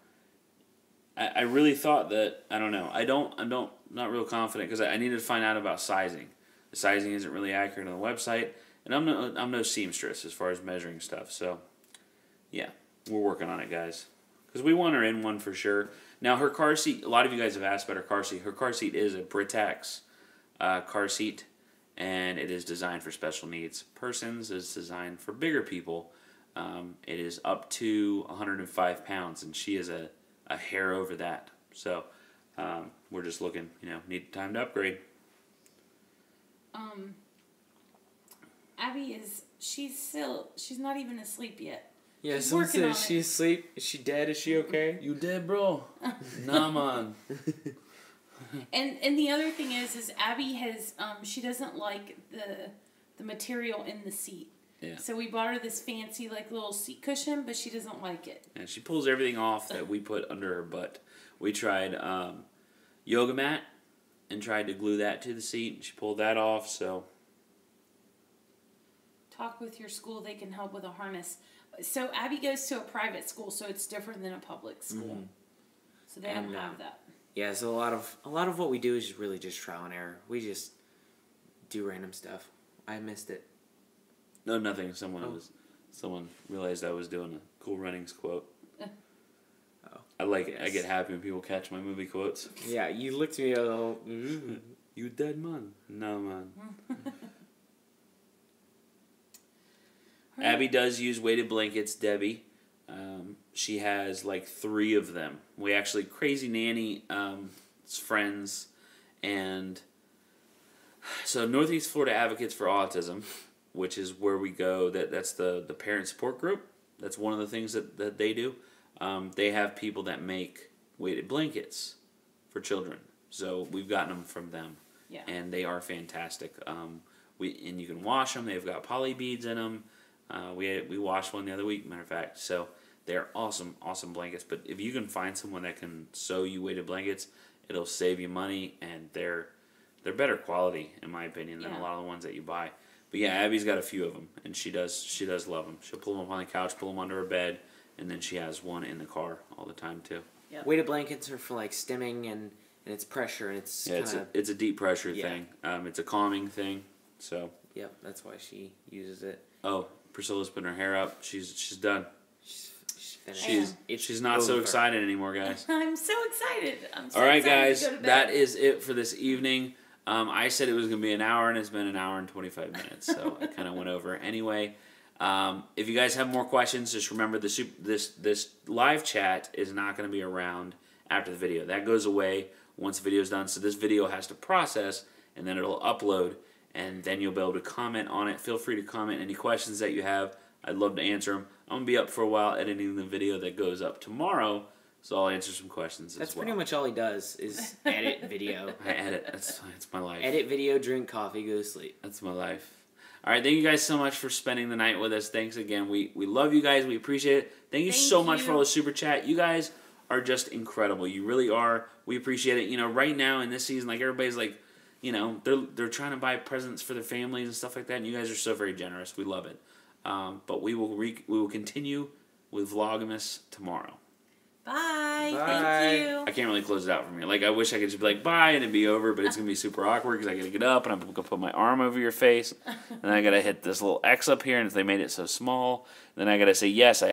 I really thought that, I don't know. I'm not real confident because I needed to find out about sizing. The sizing isn't really accurate on the website, and I'm no seamstress as far as measuring stuff. So, yeah, we're working on it, guys. Because we want her in one for sure. Now, her car seat, a lot of you guys have asked about her car seat. Her car seat is a Britax car seat, and it is designed for special needs persons. It's designed for bigger people. It is up to 105 pounds, and she is a hair over that. So, we're just looking, need time to upgrade. Abby she's not even asleep yet. Yeah, She's someone working said, on is she asleep? Is she dead? Is she okay? You dead, bro? Nah, man. And the other thing is Abby has she doesn't like the material in the seat. Yeah. So we bought her this fancy little seat cushion, but she doesn't like it. And she pulls everything off that we put under her butt. We tried yoga mat and tried to glue that to the seat, and she pulled that off. So talk with your school; they can help with a harness. So Abby goes to a private school, so it's different than a public school. Mm-hmm. So they don't have that. Yeah, so a lot of what we do is really just trial and error. We just do random stuff. I missed it. No, nothing. Someone realized I was doing a Cool Runnings quote. Oh. I get happy when people catch my movie quotes. Yeah, you looked at me a little. You dead man? No, man. Abby does use weighted blankets, Debbie. She has 3 of them. We actually, Crazy Nanny, friends, and so Northeast Florida Advocates for Autism, which is where we go. That's the parent support group. That's one of the things that they do. They have people that make weighted blankets for children. So we've gotten them from them. Yeah. And they are fantastic. And you can wash them. They've got poly beads in them. We washed one the other week, matter of fact. So they're awesome blankets. But if you can find someone that can sew you weighted blankets, it'll save you money, and they're better quality in my opinion than a lot of the ones that you buy. But yeah, Abby's got a few of them, and she does love them. She'll pull them up on the couch, pull them under her bed, and then she has one in the car all the time too. Yep. Weighted blankets are for stimming and it's pressure, and it's it's a deep pressure thing. It's a calming thing. So yep, that's why she uses it. Oh, Priscilla's putting her hair up. She's done. She's She's not so excited anymore, guys. I'm so excited. I'm so All right, excited guys, to go to bed. that is it for this evening. I said it was going to be an hour, and it's been an hour and 25 minutes, so I kind of went over. Anyway, if you guys have more questions, just remember this live chat is not going to be around after the video. That goes away once the video is done, so this video has to process, and then it'll upload, and then you'll be able to comment on it. Feel free to comment any questions that you have. I'd love to answer them. I'm going to be up for a while editing the video that goes up tomorrow, so I'll answer some questions as well. That's pretty much all he does is edit video. I edit. That's my life. Edit video, drink coffee, go to sleep. That's my life. All right, thank you guys so much for spending the night with us. Thanks again. We love you guys. We appreciate it. Thank you so much for all the super chat. You guys are just incredible. You really are. We appreciate it. You know, right now in this season, like everybody's like, you know, they're trying to buy presents for their families and stuff like that. And you guys are so very generous. We love it. But we will continue with Vlogmas tomorrow. Bye. Bye. Thank you. I can't really close it out from here. Like, I wish I could just be like, bye, and it'd be over, but it's going to be super awkward because I got to get up, and I'm going to put my arm over your face, and I got to hit this little X up here, and if they made it so small, then I got to say, yes, I